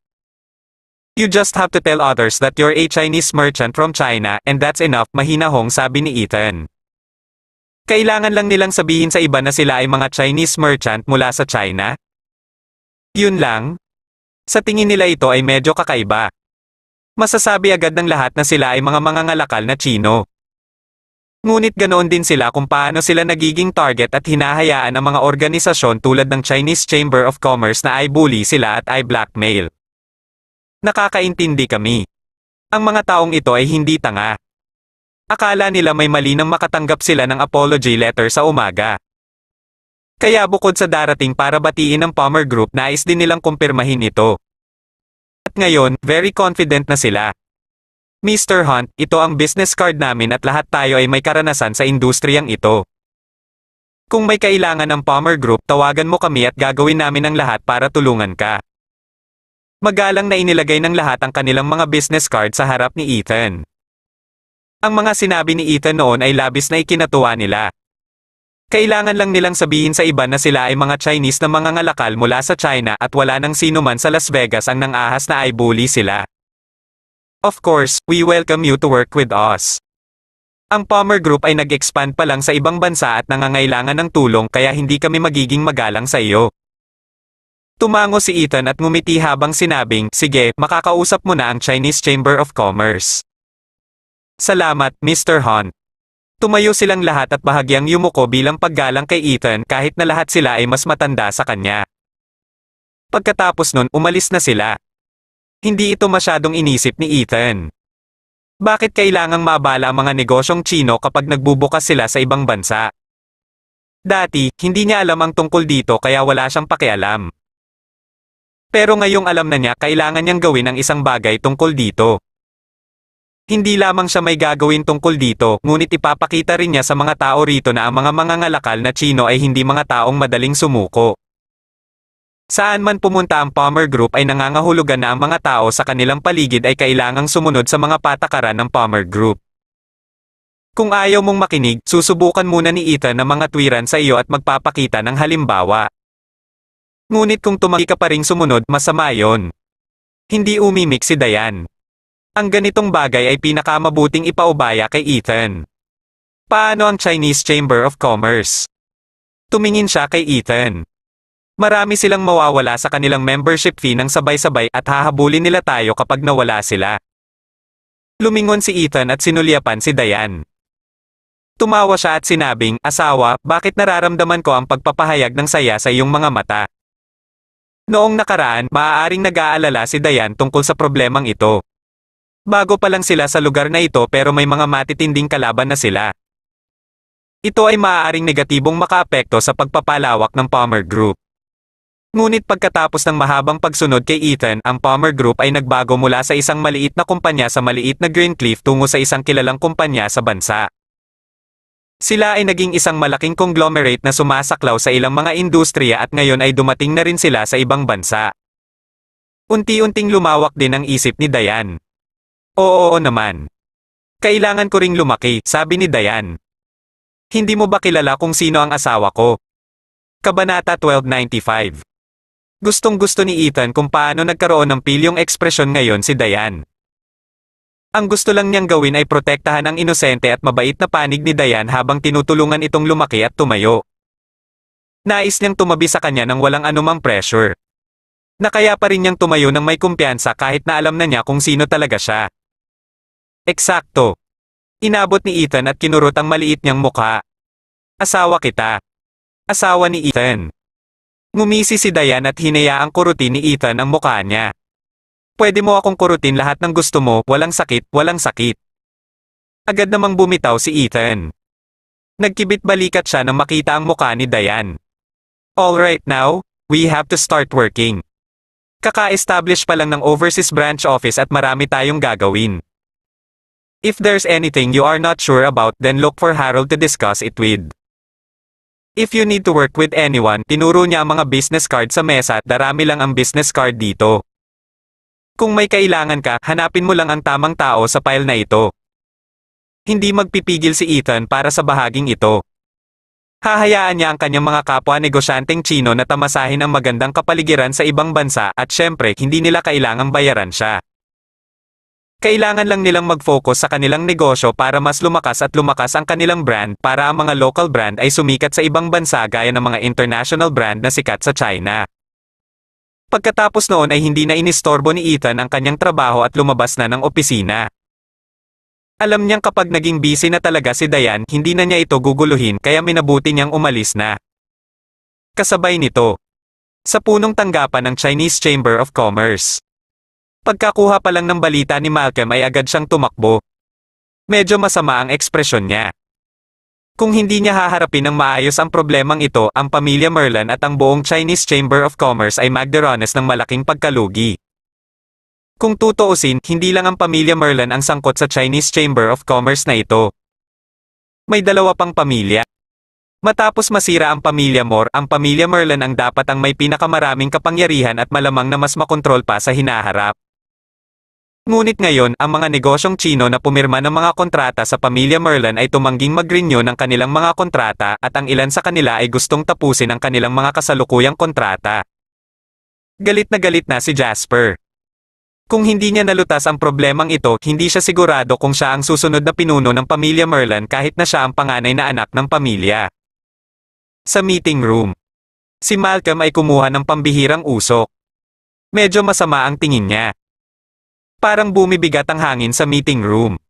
You just have to tell others that you're a Chinese merchant from China, and that's enough, mahinahong sabi ni Ethan. Kailangan lang nilang sabihin sa iba na sila ay mga Chinese merchant mula sa China? Yun lang? Sa tingin nila ito ay medyo kakaiba. Masasabi agad ng lahat na sila ay mga mangangalakal na Chino. Ngunit ganoon din sila kung paano sila nagiging target at hinahayaan ang mga organisasyon tulad ng Chinese Chamber of Commerce na ay bully sila at ay blackmail. Nakakaintindi kami. Ang mga taong ito ay hindi tanga. Akala nila may mali nang makatanggap sila ng apology letter sa umaga. Kaya bukod sa darating para batiin ng Palmer Group, nais din nilang kumpirmahin ito. At ngayon, very confident na sila. Mr. Hunt, ito ang business card namin at lahat tayo ay may karanasan sa industriyang ito. Kung may kailangan ng Palmer Group, tawagan mo kami at gagawin namin ang lahat para tulungan ka. Magalang na inilagay ng lahat ang kanilang mga business card sa harap ni Ethan. Ang mga sinabi ni Ethan noon ay labis na ikinatuwa nila. Kailangan lang nilang sabihin sa iba na sila ay mga Chinese na mga ngalakal mula sa China at wala nang sino man sa Las Vegas ang nang-ahas na ay bully sila. Of course, we welcome you to work with us. Ang Palmer Group ay nag-expand pa lang sa ibang bansa at nangangailangan ng tulong kaya hindi kami magiging magalang sa iyo. Tumango si Ethan at ngumiti habang sinabing, sige, makakausap mo na ang Chinese Chamber of Commerce. Salamat, Mr. Hunt. Tumayo silang lahat at bahagyang yumuko bilang paggalang kay Ethan kahit na lahat sila ay mas matanda sa kanya. Pagkatapos nun, umalis na sila. Hindi ito masyadong inisip ni Ethan. Bakit kailangang maabala ang mga negosyong Chino kapag nagbubukas sila sa ibang bansa? Dati, hindi niya alam ang tungkol dito kaya wala siyang pakialam. Pero ngayong alam na niya, kailangan niyang gawin ang isang bagay tungkol dito. Hindi lamang siya may gagawin tungkol dito, ngunit ipapakita rin niya sa mga tao rito na ang mga mangangalakal na Chino ay hindi mga taong madaling sumuko. Saan man pumunta ang Palmer Group ay nangangahulugan na ang mga tao sa kanilang paligid ay kailangang sumunod sa mga patakaran ng Palmer Group. Kung ayaw mong makinig, susubukan muna ni Ethan ng mga tuwiran sa iyo at magpapakita ng halimbawa. Ngunit kung tumanggi ka pa ring sumunod, masama yon. Hindi umimik si Diane. Ang ganitong bagay ay pinakamabuting ipaubaya kay Ethan. Paano ang Chinese Chamber of Commerce? Tumingin siya kay Ethan. Marami silang mawawala sa kanilang membership fee ng sabay-sabay at hahabulin nila tayo kapag nawala sila. Lumingon si Ethan at sinulyapan si Diane. Tumawa siya at sinabing, asawa, bakit nararamdaman ko ang pagpapahayag ng saya sa iyong mga mata? Noong nakaraan, maaaring nag-aalala si Diane tungkol sa problemang ito. Bago pa lang sila sa lugar na ito pero may mga matitinding kalaban na sila. Ito ay maaaring negatibong makaapekto sa pagpapalawak ng Palmer Group. Ngunit pagkatapos ng mahabang pagsunod kay Ethan, ang Palmer Group ay nagbago mula sa isang maliit na kumpanya sa maliit na Greencliff tungo sa isang kilalang kumpanya sa bansa. Sila ay naging isang malaking conglomerate na sumasaklaw sa ilang mga industriya at ngayon ay dumating na rin sila sa ibang bansa. Unti-unting lumawak din ang isip ni Diane. Oo naman. Kailangan ko ring lumaki, sabi ni Diane. Hindi mo ba kilala kung sino ang asawa ko? Kabanata 1295. Gustong-gusto ni Ethan kung paano nagkaroon ng pilyong ekspresyon ngayon si Diane. Ang gusto lang niyang gawin ay protektahan ang inosente at mabait na panig ni Diane habang tinutulungan itong lumaki at tumayo. Nais niyang tumabi sa kanya nang walang anumang pressure. Nakaya pa rin niyang tumayo ng may kumpiyansa kahit na alam na niya kung sino talaga siya. Eksakto. Inabot ni Ethan at kinurot ang maliit niyang mukha. Asawa kita. Asawa ni Ethan. Ngumisi si Diane at hinayaang kurutin ni Ethan ang mukha niya. Pwede mo akong kurutin lahat ng gusto mo, walang sakit, walang sakit. Agad namang bumitaw si Ethan. Nagkibit balikat siya nang makita ang mukha ni Diane. Alright now, we have to start working. Kaka-establish pa lang ng overseas branch office at marami tayong gagawin. If there's anything you are not sure about, then look for Harold to discuss it with. If you need to work with anyone, tinuro niya ang mga business card sa mesa at darami lang ang business card dito. Kung may kailangan ka, hanapin mo lang ang tamang tao sa file na ito. Hindi magpipigil si Ethan para sa bahaging ito. Hahayaan niya ang kanyang mga kapwa negosyanteng Chino na tamasahin ang magandang kapaligiran sa ibang bansa at syempre hindi nila kailangang bayaran siya. Kailangan lang nilang mag-focus sa kanilang negosyo para mas lumakas ang kanilang brand para ang mga local brand ay sumikat sa ibang bansa gaya ng mga international brand na sikat sa China. Pagkatapos noon ay hindi na inistorbo ni Ethan ang kanyang trabaho at lumabas na ng opisina. Alam niyang kapag naging busy na talaga si Diane, hindi na niya ito guguluhin kaya minabuti niyang umalis na. Kasabay nito, sa punong tanggapan ng Chinese Chamber of Commerce. Pagkakuha pa lang ng balita ni Malcolm ay agad siyang tumakbo. Medyo masama ang ekspresyon niya. Kung hindi niya haharapin ng maayos ang problemang ito, ang pamilya Merlin at ang buong Chinese Chamber of Commerce ay magdaranas ng malaking pagkalugi. Kung tutuusin, hindi lang ang pamilya Merlin ang sangkot sa Chinese Chamber of Commerce na ito. May dalawa pang pamilya. Matapos masira ang pamilya Moore, ang pamilya Merlin ang dapat ang may pinakamaraming kapangyarihan at malamang na mas makontrol pa sa hinaharap. Ngunit ngayon, ang mga negosyong Chino na pumirma ng mga kontrata sa pamilya Merlin ay tumangging mag-renew ng kanilang mga kontrata at ang ilan sa kanila ay gustong tapusin ang kanilang mga kasalukuyang kontrata. Galit na si Jasper. Kung hindi niya nalutas ang problemang ito, hindi siya sigurado kung siya ang susunod na pinuno ng pamilya Merlin kahit na siya ang panganay na anak ng pamilya. Sa meeting room, si Malcolm ay kumuha ng pambihirang usok. Medyo masama ang tingin niya. Parang bumibigat ang hangin sa meeting room.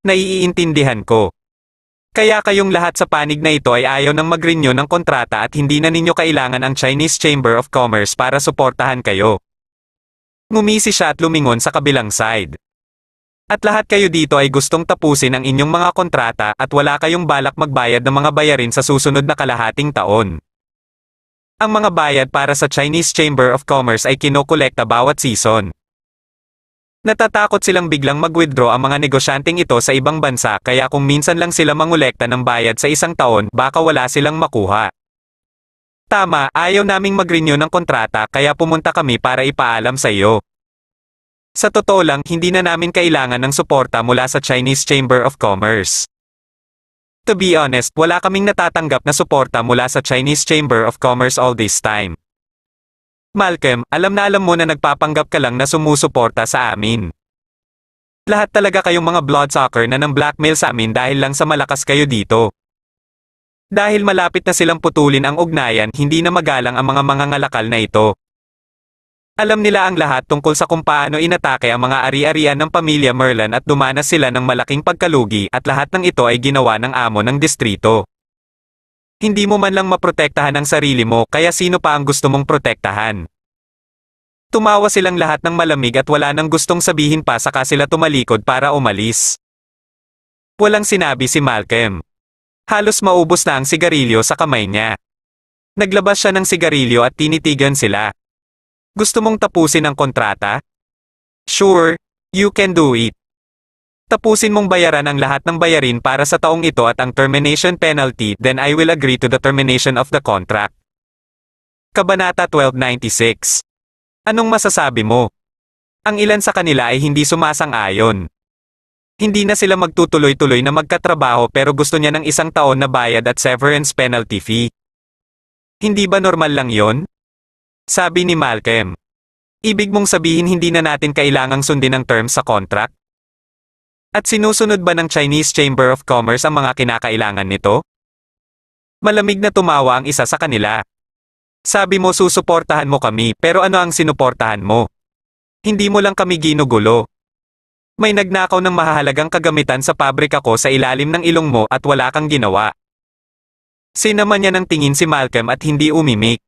Naiintindihan ko. Kaya kayong lahat sa panig na ito ay ayaw nang mag-renew ng kontrata at hindi na ninyo kailangan ang Chinese Chamber of Commerce para suportahan kayo. Ngumisi siya at lumingon sa kabilang side. At lahat kayo dito ay gustong tapusin ang inyong mga kontrata at wala kayong balak magbayad ng mga bayarin sa susunod na kalahating taon. Ang mga bayad para sa Chinese Chamber of Commerce ay kinokolekta bawat season. Natatakot silang biglang mag-withdraw ang mga negosyanteng ito sa ibang bansa kaya kung minsan lang sila mangolekta ng bayad sa isang taon, baka wala silang makuha. Tama, ayaw naming mag-renew ng kontrata kaya pumunta kami para ipaalam sa iyo. Sa totoo lang, hindi na namin kailangan ng suporta mula sa Chinese Chamber of Commerce. To be honest, wala kaming natatanggap na suporta mula sa Chinese Chamber of Commerce all this time. Malcolm, alam mo na nagpapanggap ka lang na sumusuporta sa amin. Lahat talaga kayong mga bloodsucker na nang blackmail sa amin dahil lang sa malakas kayo dito. Dahil malapit na silang putulin ang ugnayan, hindi na magalang ang mga mangangalakal na ito. Alam nila ang lahat tungkol sa kung paano inatake ang mga ari-arian ng pamilya Merlin at dumanas sila ng malaking pagkalugi at lahat ng ito ay ginawa ng amo ng distrito. Hindi mo man lang maprotektahan ang sarili mo, kaya sino pa ang gusto mong protektahan? Tumawa silang lahat ng malamig at wala nang gustong sabihin pa saka sila tumalikod para umalis. Walang sinabi si Malcolm. Halos maubos na ang sigarilyo sa kamay niya. Naglabas siya ng sigarilyo at tinitigan sila. Gusto mong tapusin ang kontrata? Sure, you can do it. Tapusin mong bayaran ang lahat ng bayarin para sa taong ito at ang termination penalty, then I will agree to the termination of the contract. Kabanata 1296. Anong masasabi mo? Ang ilan sa kanila ay hindi sumasang-ayon. Hindi na sila magtutuloy-tuloy na magkatrabaho pero gusto niya ng 1 taon na bayad at severance penalty fee. Hindi ba normal lang yon? Sabi ni Malcolm. Ibig mong sabihin hindi na natin kailangang sundin ang terms sa contract? At sinusunod ba ng Chinese Chamber of Commerce ang mga kinakailangan nito? Malamig na tumawa ang isa sa kanila. Sabi mo susuportahan mo kami, pero ano ang sinuportahan mo? Hindi mo lang kami ginugulo. May nagnakaw ng mahahalagang kagamitan sa pabrika ko sa ilalim ng ilong mo at wala kang ginawa. Sinaman niya ng tingin si Malcolm at hindi umimik.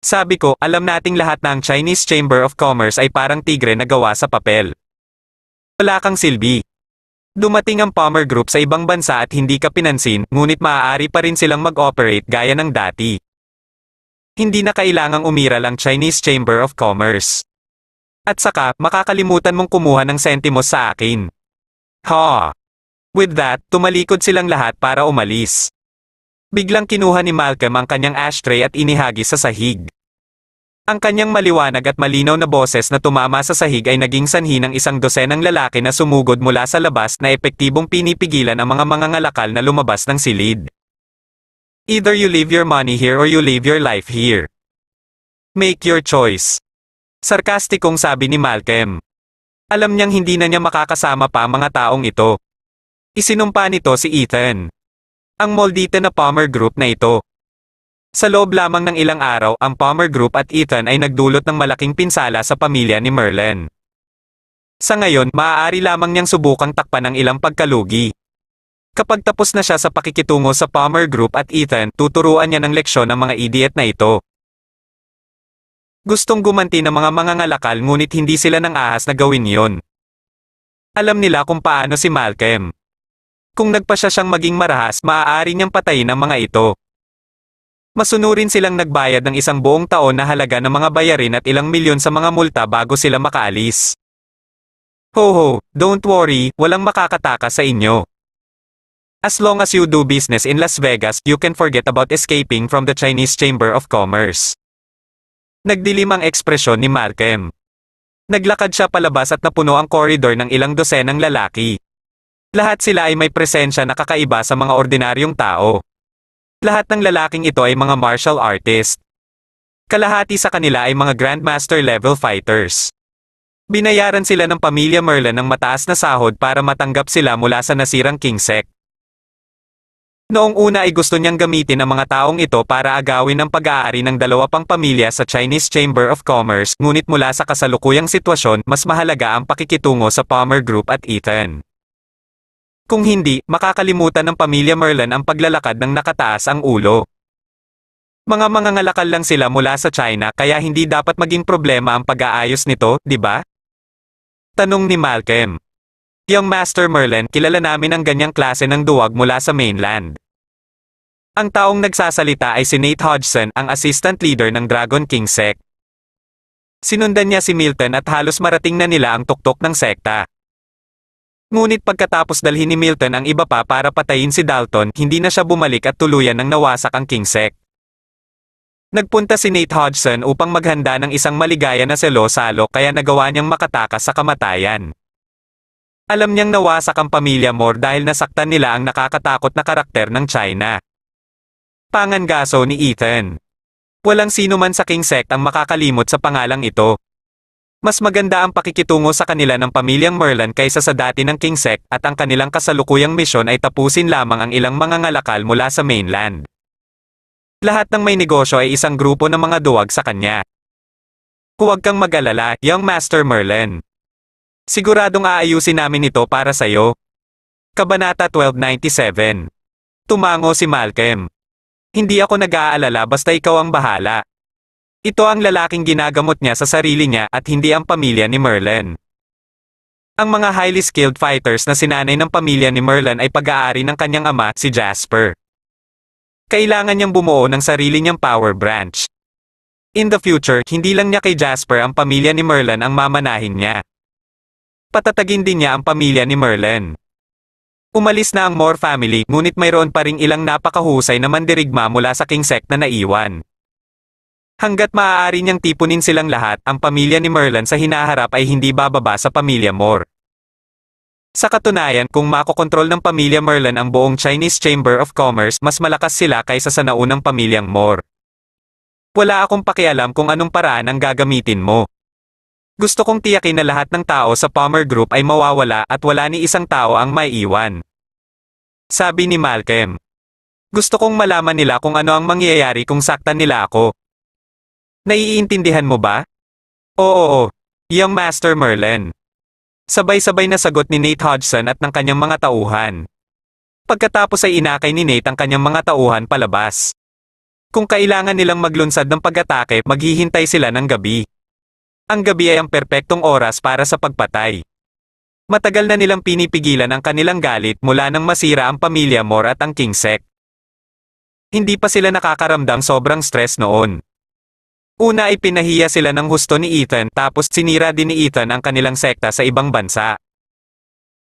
Sabi ko, alam nating lahat na ang Chinese Chamber of Commerce ay parang tigre na gawa sa papel. Wala kang silbi. Dumating ang Palmer Group sa ibang bansa at hindi ka pinansin, ngunit maaari pa rin silang mag-operate gaya ng dati. Hindi na kailangang umiral ang Chinese Chamber of Commerce. At saka, makakalimutan mong kumuha ng sentimos sa akin. Ha! With that, tumalikod silang lahat para umalis. Biglang kinuha ni Malcolm ang kanyang ashtray at inihagis sa sahig. Ang kanyang maliwanag at malinaw na boses na tumama sa sahig ay naging sanhi ng 100 lalaki na sumugod mula sa labas na epektibong pinipigilan ang mga mangangalakal na lumabas ng silid. Either you leave your money here or you leave your life here. Make your choice. Sarkastikong sabi ni Malcolm. Alam niyang hindi na niya makakasama pa ang mga taong ito. Isinumpa nito si Ethan. Ang moldita na Palmer Group na ito. Sa loob lamang ng ilang araw, ang Palmer Group at Ethan ay nagdulot ng malaking pinsala sa pamilya ni Merlin. Sa ngayon, maaari lamang niyang subukang takpan ang ilang pagkalugi. Kapag tapos na siya sa pakikitungo sa Palmer Group at Ethan, tuturuan niya ng leksyon ang mga idiot na ito. Gustong gumanti ng mga mangangalakal ngunit hindi sila nang ahas na gawin yon. Alam nila kung paano si Malcolm. Kung nagpasya siyang maging marahas, maaari niyang patayin ang mga ito. Masunurin silang nagbayad ng 1 buong taon na halaga ng mga bayarin at ilang milyon sa mga multa bago sila makaalis. Ho ho, don't worry, walang makakatakas sa inyo. As long as you do business in Las Vegas, you can forget about escaping from the Chinese Chamber of Commerce. Nagdilim ang ekspresyon ni Malcolm. Naglakad siya palabas at napuno ang koridor ng ilang dosenang lalaki. Lahat sila ay may presensya na kakaiba sa mga ordinaryong tao. Lahat ng lalaking ito ay mga martial artist. Kalahati sa kanila ay mga grandmaster level fighters. Binayaran sila ng pamilya Merlin ng mataas na sahod para matanggap sila mula sa nasirang kingsek. Noong una ay gusto niyang gamitin ang mga taong ito para agawin ang pag-aari ng dalawa pang pamilya sa Chinese Chamber of Commerce, ngunit mula sa kasalukuyang sitwasyon, mas mahalaga ang pakikitungo sa Palmer Group at Ethan. Kung hindi, makakalimutan ng pamilya Merlin ang paglalakad ng nakataas ang ulo. Mga mangangalakal lang sila mula sa China kaya hindi dapat maging problema ang pag-aayos nito, di ba? Tanong ni Malcolm. Young Master Merlin, kilala namin ang ganyang klase ng duwag mula sa mainland. Ang taong nagsasalita ay si Nate Hodgson, ang assistant leader ng Dragon King sect. Sinundan niya si Milton at halos marating na nila ang tuktok ng sekta. Ngunit pagkatapos dalhin ni Milton ang iba pa para patayin si Dalton, hindi na siya bumalik at tuluyan nang nawasak ang King sect. Nagpunta si Nate Hodgson upang maghanda ng isang maligaya na salo-salo kaya nagawa niyang makatakas sa kamatayan. Alam niyang nawasak ang pamilya Moore dahil nasaktan nila ang nakakatakot na karakter ng China. Pangangaso ni Ethan. Walang sino man sa King sect ang makakalimot sa pangalang ito. Mas maganda ang pakikitungo sa kanila ng pamilyang Merlin kaysa sa dati ng King sect at ang kanilang kasalukuyang misyon ay tapusin lamang ang ilang mga ngalakal mula sa mainland. Lahat ng may negosyo ay isang grupo ng mga duwag sa kanya. Huwag kang mag-alala, Young Master Merlin. Siguradong aayusin namin ito para sa'yo. Kabanata 1297. Tumango si Malcolm. Hindi ako nag-aalala basta ikaw ang bahala. Ito ang lalaking ginagamot niya sa sarili niya at hindi ang pamilya ni Merlin. Ang mga highly skilled fighters na sinanay ng pamilya ni Merlin ay pag-aari ng kanyang ama, si Jasper. Kailangan niyang bumuo ng sarili niyang power branch. In the future, hindi lang niya kay Jasper ang pamilya ni Merlin ang mamanahin niya. Patatagin din niya ang pamilya ni Merlin. Umalis na ang Moore family, ngunit mayroon pa ring ilang napakahusay na mandirigma mula sa King sect na naiwan. Hanggat maaari niyang tipunin silang lahat, ang pamilya ni Merlin sa hinaharap ay hindi bababa sa pamilya Moore. Sa katunayan, kung makokontrol ng pamilya Merlin ang buong Chinese Chamber of Commerce, mas malakas sila kaysa sa naunang pamilyang Moore. Wala akong pakialam kung anong paraan ang gagamitin mo. Gusto kong tiyakin na lahat ng tao sa Palmer Group ay mawawala at wala ni isang tao ang maiiwan. Sabi ni Malcolm. Gusto kong malaman nila kung ano ang mangyayari kung saktan nila ako. Naiintindihan mo ba? Oo, Young Master Merlin. Sabay-sabay na sagot ni Nate Hodgson at ng kanyang mga tauhan. Pagkatapos ay inakay ni Nate ang kanyang mga tauhan palabas. Kung kailangan nilang maglunsad ng pag-atake, maghihintay sila ng gabi. Ang gabi ay ang perpektong oras para sa pagpatay. Matagal na nilang pinipigilan ang kanilang galit mula nang masira ang pamilya Moore at ang King sect. Hindi pa sila nakakaramdam sobrang stress noon. Una ay pinahiya sila ng husto ni Ethan tapos sinira din ni Ethan ang kanilang sekta sa ibang bansa.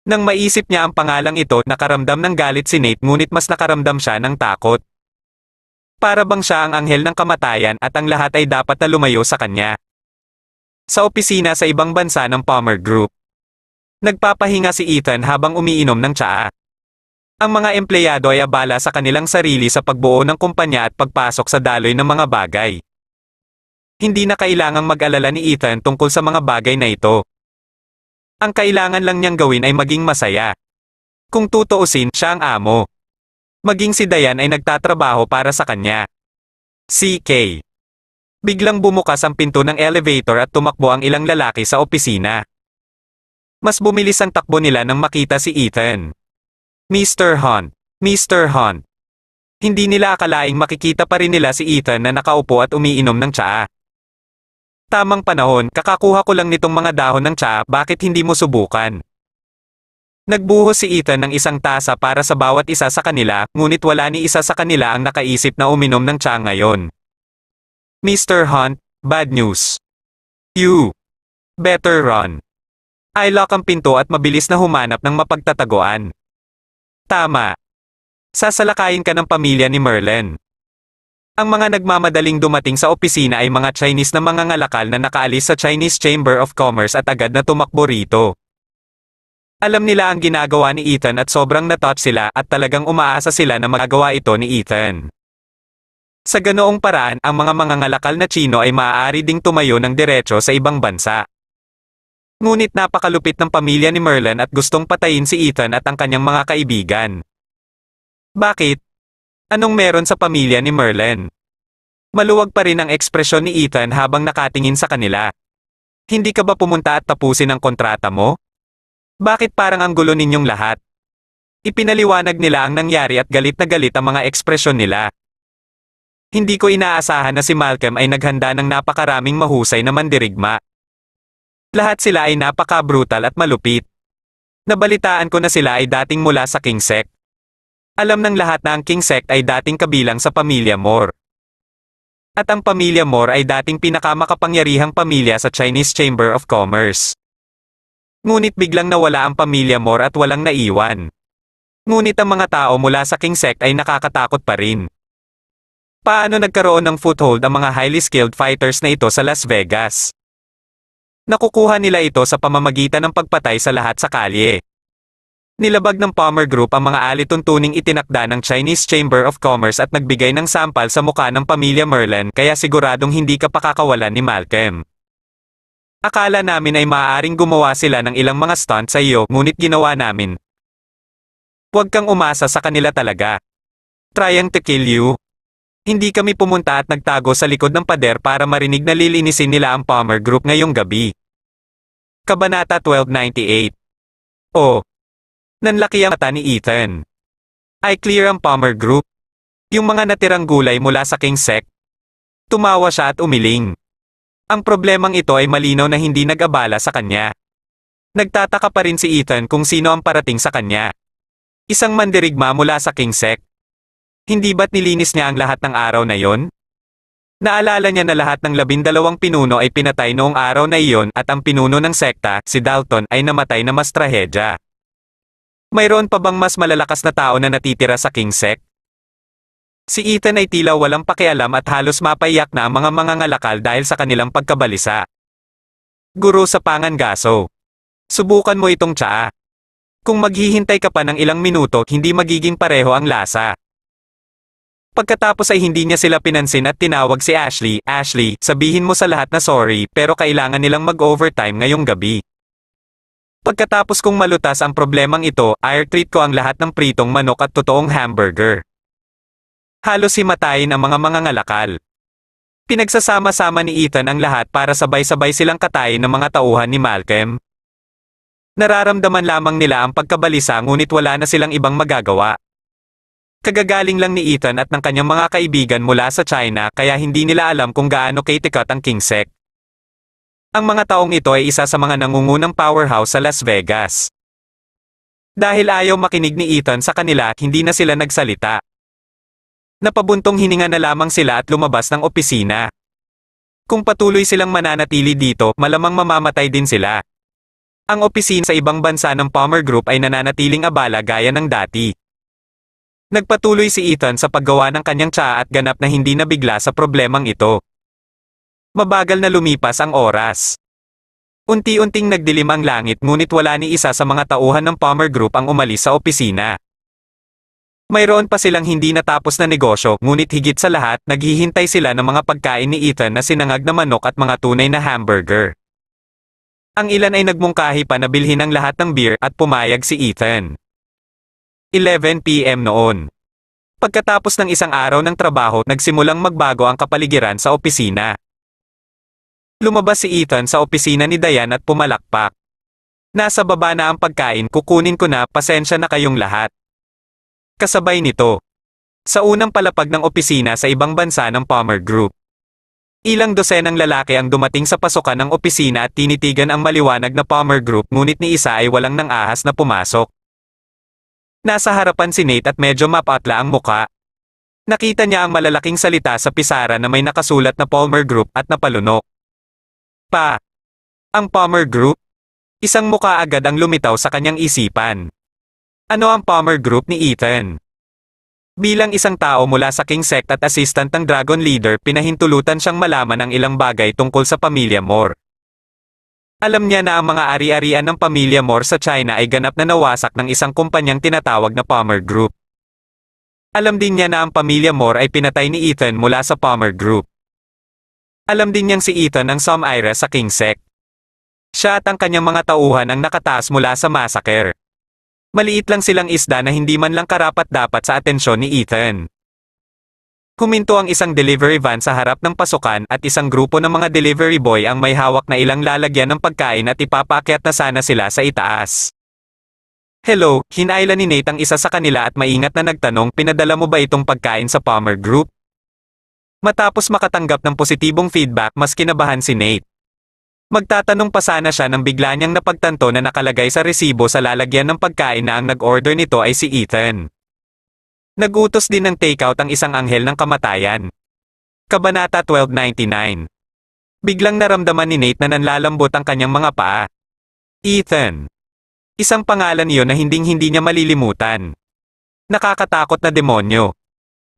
Nang maisip niya ang pangalang ito, nakaramdam ng galit si Nate ngunit mas nakaramdam siya ng takot. Para bang siya ang anghel ng kamatayan at ang lahat ay dapat na lumayo sa kanya. Sa opisina sa ibang bansa ng Palmer Group. Nagpapahinga si Ethan habang umiinom ng tsaa. Ang mga empleyado ay abala sa kanilang sarili sa pagbuo ng kumpanya at pagpasok sa daloy ng mga bagay. Hindi na kailangang mag-alala ni Ethan tungkol sa mga bagay na ito. Ang kailangan lang niyang gawin ay maging masaya. Kung tutuusin, siya ang amo. Maging si Diane ay nagtatrabaho para sa kanya. CK. Biglang bumukas ang pinto ng elevator at tumakbo ang ilang lalaki sa opisina. Mas bumilis ang takbo nila nang makita si Ethan. Mr. Hunt. Mr. Hunt. Hindi nila akalaing makikita pa rin nila si Ethan na nakaupo at umiinom ng tsaa. Tamang panahon, kakakuha ko lang nitong mga dahon ng tsaa, bakit hindi mo subukan? Nagbuhos si Ethan ng isang tasa para sa bawat isa sa kanila, ngunit wala ni isa sa kanila ang nakaisip na uminom ng tsaa ngayon. Mr. Hunt, bad news. You better run. I-lock ang pinto at mabilis na humanap ng mapagtataguan. Tama. Sasalakayin ka ng pamilya ni Merlin. Ang mga nagmamadaling dumating sa opisina ay mga Chinese na mga ngalakal na nakaalis sa Chinese Chamber of Commerce at agad na tumakbo rito. Alam nila ang ginagawa ni Ethan at sobrang na-touch sila at talagang umaasa sila na magagawa ito ni Ethan. Sa ganoong paraan, ang mga mangangalakal na Chino ay maaari ding tumayo ng diretso sa ibang bansa. Ngunit napakalupit ng pamilya ni Merlin at gustong patayin si Ethan at ang kanyang mga kaibigan. Bakit? Anong meron sa pamilya ni Merlin? Maluwag pa rin ang ekspresyon ni Ethan habang nakatingin sa kanila. Hindi ka ba pumunta at tapusin ang kontrata mo? Bakit parang ang gulo ninyong lahat? Ipinaliwanag nila ang nangyari at galit na galit ang mga ekspresyon nila. Hindi ko inaasahan na si Malcolm ay naghanda ng napakaraming mahusay na mandirigma. Lahat sila ay napaka-brutal at malupit. Nabalitaan ko na sila ay dating mula sa King Sect. Alam ng lahat na ang King Sect ay dating kabilang sa pamilya Moore. At ang pamilya Moore ay dating pinakamakapangyarihang pamilya sa Chinese Chamber of Commerce. Ngunit biglang nawala ang pamilya Moore at walang naiwan. Ngunit ang mga tao mula sa King Sect ay nakakatakot pa rin. Paano nagkaroon ng foothold ang mga highly skilled fighters na ito sa Las Vegas? Nakukuha nila ito sa pamamagitan ng pagpatay sa lahat sa kalye. Nilabag ng Palmer Group ang mga alituntuning itinakda ng Chinese Chamber of Commerce at nagbigay ng sampal sa mukha ng pamilya Merlin kaya siguradong hindi ka pakakawalan ni Malcolm. Akala namin ay maaaring gumawa sila ng ilang mga stunt sa iyo, ngunit ginawa namin. Huwag kang umasa sa kanila talaga. Trying to kill you. Hindi kami pumunta at nagtago sa likod ng pader para marinig na lilinisin nila ang Palmer Group ngayong gabi. Kabanata 1298. Oh. Nanlaki ang mata ni Ethan. I clear ang Palmer Group. Yung mga natirang gulay mula sa King Sect. Tumawa siya at umiling. Ang problemang ito ay malinaw na hindi nag-abala sa kanya. Nagtataka pa rin si Ethan kung sino ang parating sa kanya. Isang mandirigma mula sa King Sect. Hindi ba't nilinis niya ang lahat ng araw na yon? Naalala niya na lahat ng 12 pinuno ay pinatay noong araw na iyon at ang pinuno ng sekta, si Dalton, ay namatay na mas trahedya. Mayroon pa bang mas malalakas na tao na natitira sa King Sect? Si Ethan ay tila walang pakialam at halos mapaiyak na ang mga mangangalakal dahil sa kanilang pagkabalisa. Guro sa pangangaso. Subukan mo itong tsaa. Kung maghihintay ka pa ng ilang minuto, hindi magiging pareho ang lasa. Pagkatapos ay hindi niya sila pinansin at tinawag si Ashley. Ashley, sabihin mo sa lahat na sorry pero kailangan nilang mag-overtime ngayong gabi. Pagkatapos kong malutas ang problemang ito, air-treat ko ang lahat ng pritong manok at totoong hamburger. Halos himatayin ang mga mangangalakal. Pinagsasama-sama ni Ethan ang lahat para sabay-sabay silang katayin ng mga tauhan ni Malcolm. Nararamdaman lamang nila ang pagkabalisa ngunit wala na silang ibang magagawa. Kagagaling lang ni Ethan at ng kanyang mga kaibigan mula sa China kaya hindi nila alam kung gaano katikat ang King Sect. Ang mga taong ito ay isa sa mga nangungunang powerhouse sa Las Vegas. Dahil ayaw makinig ni Ethan sa kanila, hindi na sila nagsalita. Napabuntong hininga na lamang sila at lumabas ng opisina. Kung patuloy silang mananatili dito, malamang mamamatay din sila. Ang opisina sa ibang bansa ng Palmer Group ay nananatiling abala gaya ng dati. Nagpatuloy si Ethan sa paggawa ng kanyang tsaa at ganap na hindi nabigla sa problemang ito. Mabagal na lumipas ang oras. Unti-unting nagdilim ang langit ngunit wala ni isa sa mga tauhan ng Palmer Group ang umalis sa opisina. Mayroon pa silang hindi natapos na negosyo, ngunit higit sa lahat, naghihintay sila ng mga pagkain ni Ethan na sinangag na manok at mga tunay na hamburger. Ang ilan ay nagmungkahi pa na bilhin ang lahat ng beer at pumayag si Ethan. 11 PM noon. Pagkatapos ng isang araw ng trabaho, nagsimulang magbago ang kapaligiran sa opisina. Lumabas si Ethan sa opisina ni Diane at pumalakpak. Nasa baba na ang pagkain, kukunin ko na, pasensya na kayong lahat. Kasabay nito, sa unang palapag ng opisina sa ibang bansa ng Palmer Group. Ilang dosenang lalaki ang dumating sa pasukan ng opisina at tinitigan ang maliwanag na Palmer Group ngunit ni isa ay walang nang ahas na pumasok. Nasa harapan si Nate at medyo mapatla ang muka. Nakita niya ang malalaking salita sa pisara na may nakasulat na Palmer Group at napalunok. Pa! Ang Palmer Group? Isang muka agad ang lumitaw sa kanyang isipan. Ano ang Palmer Group ni Ethan? Bilang isang tao mula sa King Sect at assistant ng Dragon Leader, pinahintulutan siyang malaman ang ilang bagay tungkol sa pamilya Moore. Alam niya na ang mga ari-arian ng pamilya Moore sa China ay ganap na nawasak ng isang kumpanyang tinatawag na Palmer Group. Alam din niya na ang pamilya Moore ay pinatay ni Ethan mula sa Palmer Group. Alam din niyang si Ethan ang Sumira sa King Sect. Siya at ang kanyang mga tauhan ang nakataas mula sa massacre. Maliit lang silang isda na hindi man lang karapat-dapat sa atensyon ni Ethan. Huminto ang isang delivery van sa harap ng pasukan at isang grupo ng mga delivery boy ang may hawak na ilang lalagyan ng pagkain at ipapaakyat na sana sila sa itaas. Hello, hinailan ni Nate ang isa sa kanila at maingat na nagtanong, pinadala mo ba itong pagkain sa Palmer Group? Matapos makatanggap ng positibong feedback, mas kinabahan si Nate. Magtatanong pa sana siya nang bigla niyang napagtanto na nakalagay sa resibo sa lalagyan ng pagkain na ang nag-order nito ay si Ethan. Nagutos din ng takeout ang isang anghel ng kamatayan. Kabanata 1299. Biglang naramdaman ni Nate na nanlalambot ang kanyang mga paa. Ethan. Isang pangalan iyon na hinding-hindi niya malilimutan. Nakakatakot na demonyo.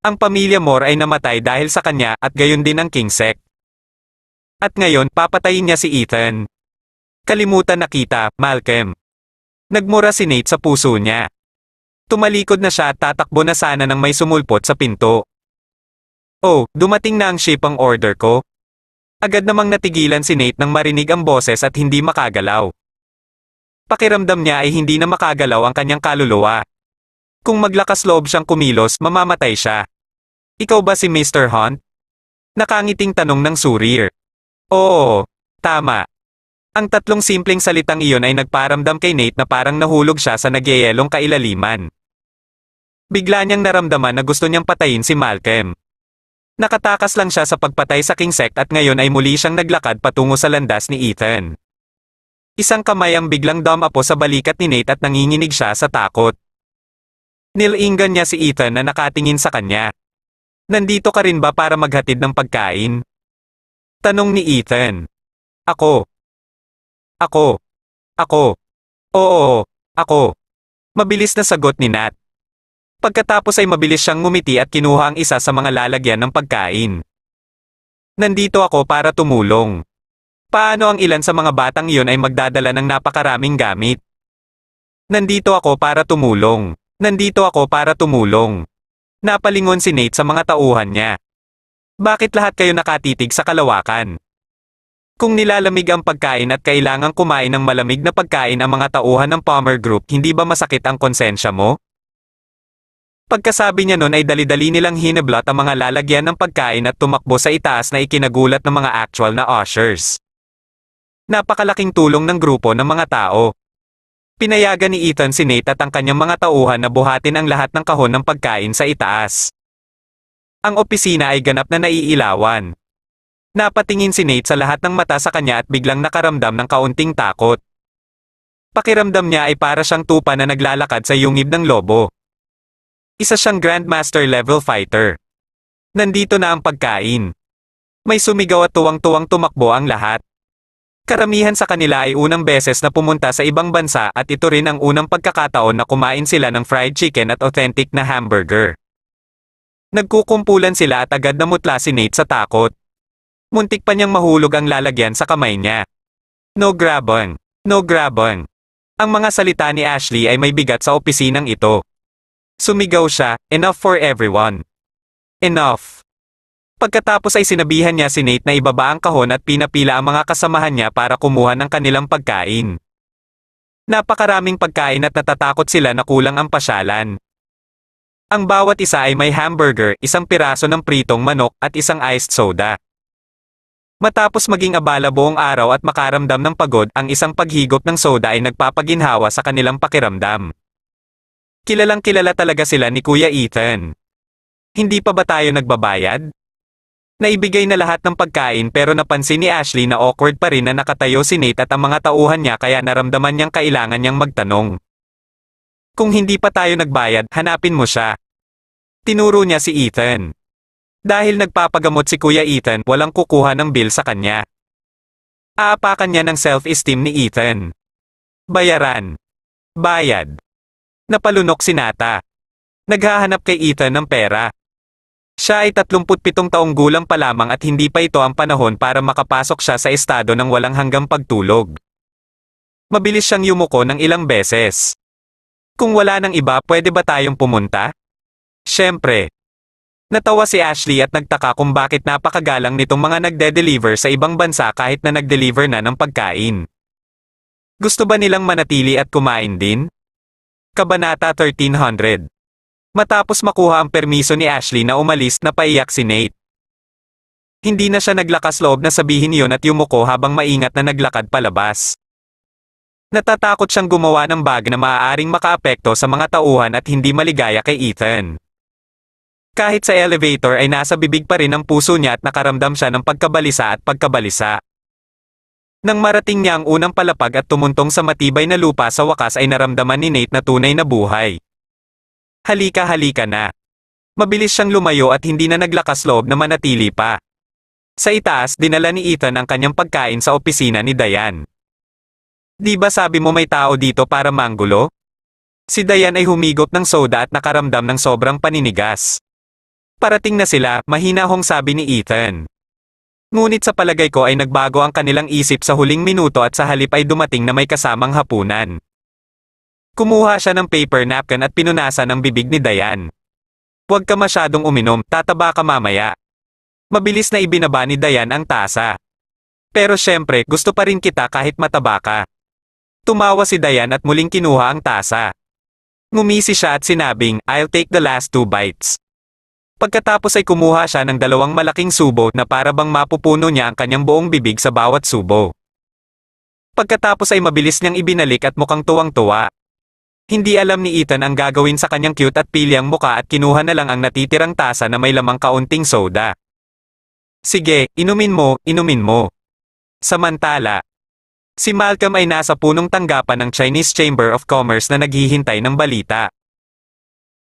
Ang pamilya Moore ay namatay dahil sa kanya at gayon din ang King Sect. At ngayon, papatayin niya si Ethan. Kalimutan na kita, Malcolm. Nagmura si Nate sa puso niya. Tumalikod na siya at tatakbo na sana nang may sumulpot sa pinto. Oh, dumating na ang shipang order ko. Agad namang natigilan si Nate nang marinig ang boses at hindi makagalaw. Pakiramdam niya ay hindi na makagalaw ang kanyang kaluluwa. Kung maglakas loob siyang kumilos, mamamatay siya. Ikaw ba si Mr. Hunt? Nakangiting tanong ng Surir. Oo, tama. Ang tatlong simpleng salitang iyon ay nagparamdam kay Nate na parang nahulog siya sa nagyayelong kailaliman. Bigla niyang naramdaman na gusto niyang patayin si Malcolm. Nakatakas lang siya sa pagpatay sa King Sect at ngayon ay muli siyang naglakad patungo sa landas ni Ethan. Isang kamay ang biglang dumapo sa balikat ni Nate at nanginginig siya sa takot. Nilinggan niya si Ethan na nakatingin sa kanya. Nandito ka rin ba para maghatid ng pagkain? Tanong ni Ethan. Ako. Oo, ako. Mabilis na sagot ni Nat. Pagkatapos ay mabilis siyang ngumiti at kinuha ang isa sa mga lalagyan ng pagkain. Nandito ako para tumulong. Paano ang ilan sa mga batang iyon ay magdadala ng napakaraming gamit? Nandito ako para tumulong. Napalingon si Nate sa mga tauhan niya. Bakit lahat kayo nakatitig sa kalawakan? Kung nilalamig ang pagkain at kailangang kumain ng malamig na pagkain ang mga tauhan ng Palmer Group, hindi ba masakit ang konsensya mo? Pagkasabi niya nun ay dali-dali nilang hinablot ang mga lalagyan ng pagkain at tumakbo sa itaas na ikinagulat ng mga actual na ushers. Napakalaking tulong ng grupo ng mga tao. Pinayagan ni Ethan si Nate at ang kanyang mga tauhan na buhatin ang lahat ng kahon ng pagkain sa itaas. Ang opisina ay ganap na naiilawan. Napatingin si Nate sa lahat ng mata sa kanya at biglang nakaramdam ng kaunting takot. Pakiramdam niya ay para siyang tupa na naglalakad sa yungib ng lobo. Isa siyang Grandmaster level fighter. Nandito na ang pagkain. May sumigaw at tuwang-tuwang tumakbo ang lahat. Karamihan sa kanila ay unang beses na pumunta sa ibang bansa at ito rin ang unang pagkakataon na kumain sila ng fried chicken at authentic na hamburger. Nagkukumpulan sila at agad namutla si Nate sa takot. Muntik pa niyang mahulog ang lalagyan sa kamay niya. No grabang. Ang mga salita ni Ashley ay may bigat sa opisinang ito. Sumigaw siya, enough for everyone. Enough. Pagkatapos ay sinabihan niya si Nate na ibaba ang kahon at pinapila ang mga kasamahan niya para kumuha ng kanilang pagkain. Napakaraming pagkain at natatakot sila na kulang ang pasyalan. Ang bawat isa ay may hamburger, isang piraso ng pritong manok at isang iced soda. Matapos maging abala buong araw at makaramdam ng pagod, ang isang paghigop ng soda ay nagpapaginhawa sa kanilang pakiramdam. Kilalang kilala talaga sila ni Kuya Ethan. Hindi pa ba tayo nagbabayad? Naibigay na lahat ng pagkain pero napansin ni Ashley na awkward pa rin na nakatayo si Nate at ang mga tauhan niya kaya naramdaman niyang kailangan niyang magtanong. Kung hindi pa tayo nagbayad, hanapin mo siya. Tinuro niya si Ethan. Dahil nagpapagamot si Kuya Ethan, walang kukuha ng bill sa kanya. Aapakan niya ng self-esteem ni Ethan. Bayaran. Bayad. Napalunok si Nata. Naghahanap kay Ethan ng pera. Siya ay 37 taong gulang pa lamang at hindi pa ito ang panahon para makapasok siya sa estado ng walang hanggang pagtulog. Mabilis siyang yumuko ng ilang beses. Kung wala nang iba, pwede ba tayong pumunta? Siyempre. Natawa si Ashley at nagtaka kung bakit napakagalang nitong mga nagde-deliver sa ibang bansa kahit na nag-deliver na ng pagkain. Gusto ba nilang manatili at kumain din? Kabanata 1300. Matapos makuha ang permiso ni Ashley na umalis, napaiyak si Nate. Hindi na siya naglakas loob na sabihin yun at yumuko habang maingat na naglakad palabas. Natatakot siyang gumawa ng bagay na maaaring makaapekto sa mga tauhan at hindi maligaya kay Ethan. Kahit sa elevator ay nasa bibig pa rin ang puso niya at nakaramdam siya ng pagkabalisa at pagkabalisa. Nang marating niya ang unang palapag at tumuntong sa matibay na lupa, sa wakas ay naramdaman ni Nate na tunay na buhay. Halika na. Mabilis siyang lumayo at hindi na naglakas loob na manatili pa. Sa itaas, dinala ni Ethan ang kanyang pagkain sa opisina ni Diane. Di ba sabi mo may tao dito para manggulo? Si Diane ay humigop ng soda at nakaramdam ng sobrang paninigas. Parating na sila, mahinahong sabi ni Ethan. Ngunit sa palagay ko ay nagbago ang kanilang isip sa huling minuto at sa halip ay dumating na may kasamang hapunan. Kumuha siya ng paper napkin at pinunasan ang bibig ni Diane. Huwag ka masyadong uminom, tataba ka mamaya. Mabilis na ibinaba ni Diane ang tasa. Pero syempre, gusto pa rin kita kahit mataba ka. Tumawa si Diane at muling kinuha ang tasa. Ngumisi siya at sinabing, I'll take the last 2 bites. Pagkatapos ay kumuha siya ng 2 malaking subo na para bang mapupuno niya ang kanyang buong bibig sa bawat subo. Pagkatapos ay mabilis niyang ibinalik at mukhang tuwang-tuwa. Hindi alam ni Ethan ang gagawin sa kanyang cute at pilyang muka at kinuha na lang ang natitirang tasa na may lamang kaunting soda. Sige, inumin mo. Samantala, si Malcolm ay nasa punong tanggapan ng Chinese Chamber of Commerce na naghihintay ng balita.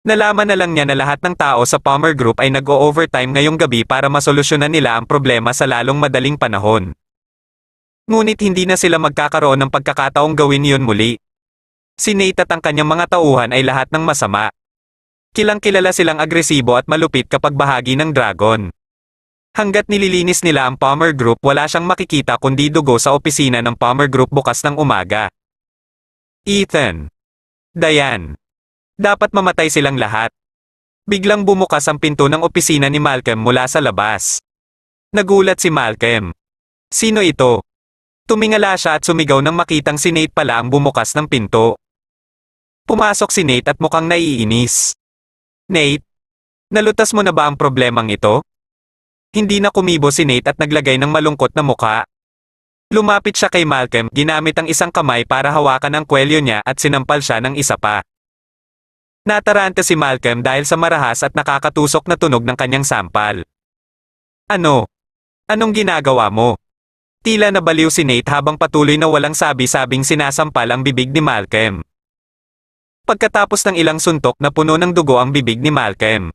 Nalaman na lang niya na lahat ng tao sa Palmer Group ay nag-o-overtime ngayong gabi para masolusyonan nila ang problema sa lalong madaling panahon. Ngunit hindi na sila magkakaroon ng pagkakataong gawin iyon muli. Si Nate at ang kanyang mga tauhan ay lahat ng masama. Kilang-kilala silang agresibo at malupit kapag bahagi ng dragon. Hanggat nililinis nila ang Palmer Group, wala siyang makikita kundi dugo sa opisina ng Palmer Group bukas ng umaga. Ethan. Diane. Dapat mamatay silang lahat. Biglang bumukas ang pinto ng opisina ni Malcolm mula sa labas. Nagulat si Malcolm. Sino ito? Tumingala siya at sumigaw nang makitang si Nate pala ang bumukas ng pinto. Pumasok si Nate at mukhang naiinis. Nate? Nalutas mo na ba ang problemang ito? Hindi na kumibo si Nate at naglagay ng malungkot na mukha. Lumapit siya kay Malcolm, ginamit ang isang kamay para hawakan ang kwelyo niya at sinampal siya ng isa pa. Nataranta si Malcolm dahil sa marahas at nakakatusok na tunog ng kanyang sampal. Ano? Anong ginagawa mo? Tila nabaliw si Nate habang patuloy na walang sabi-sabing sinasampal ang bibig ni Malcolm. Pagkatapos ng ilang suntok na puno ng dugo ang bibig ni Malcolm.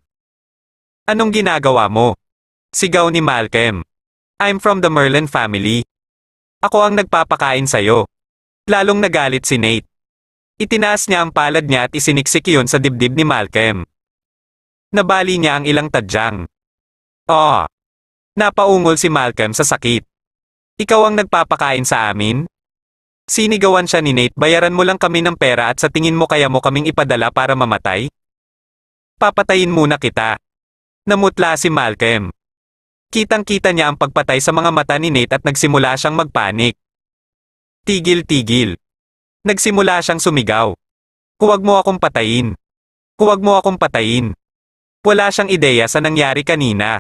Anong ginagawa mo? Sigaw ni Malcolm. I'm from the Merlin family. Ako ang nagpapakain sa'yo. Lalong nagalit si Nate. Itinaas niya ang palad niya at isiniksik iyon sa dibdib ni Malcolm. Nabali niya ang ilang tadyang. Oh! Napaungol si Malcolm sa sakit. Ikaw ang nagpapakain sa amin? Sinigawan siya ni Nate, bayaran mo lang kami ng pera at sa tingin mo kaya mo kaming ipadala para mamatay? Papatayin muna kita. Namutla si Malcolm. Kitang-kita niya ang pagpatay sa mga mata ni Nate at nagsimula siyang magpanik. Tigil. Nagsimula siyang sumigaw. Huwag mo akong patayin. Huwag mo akong patayin. Wala siyang ideya sa nangyari kanina.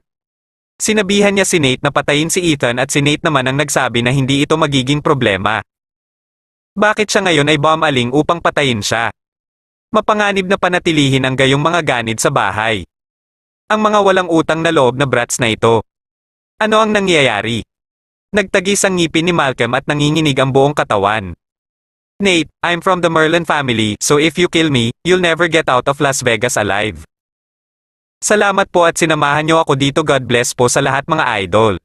Sinabihan niya si Nate na patayin si Ethan at si Nate naman ang nagsabi na hindi ito magiging problema. Bakit siya ngayon ay bumaling upang patayin siya? Mapanganib na panatilihin ang gayong mga ganid sa bahay. Ang mga walang utang na loob na brats na ito. Ano ang nangyayari? Nagtagis ang ngipin ni Malcolm at nanginginig ang buong katawan. Nate, I'm from the Merlin family, so if you kill me, you'll never get out of Las Vegas alive. Salamat po at sinamahan niyo ako dito. God bless po sa lahat mga idol.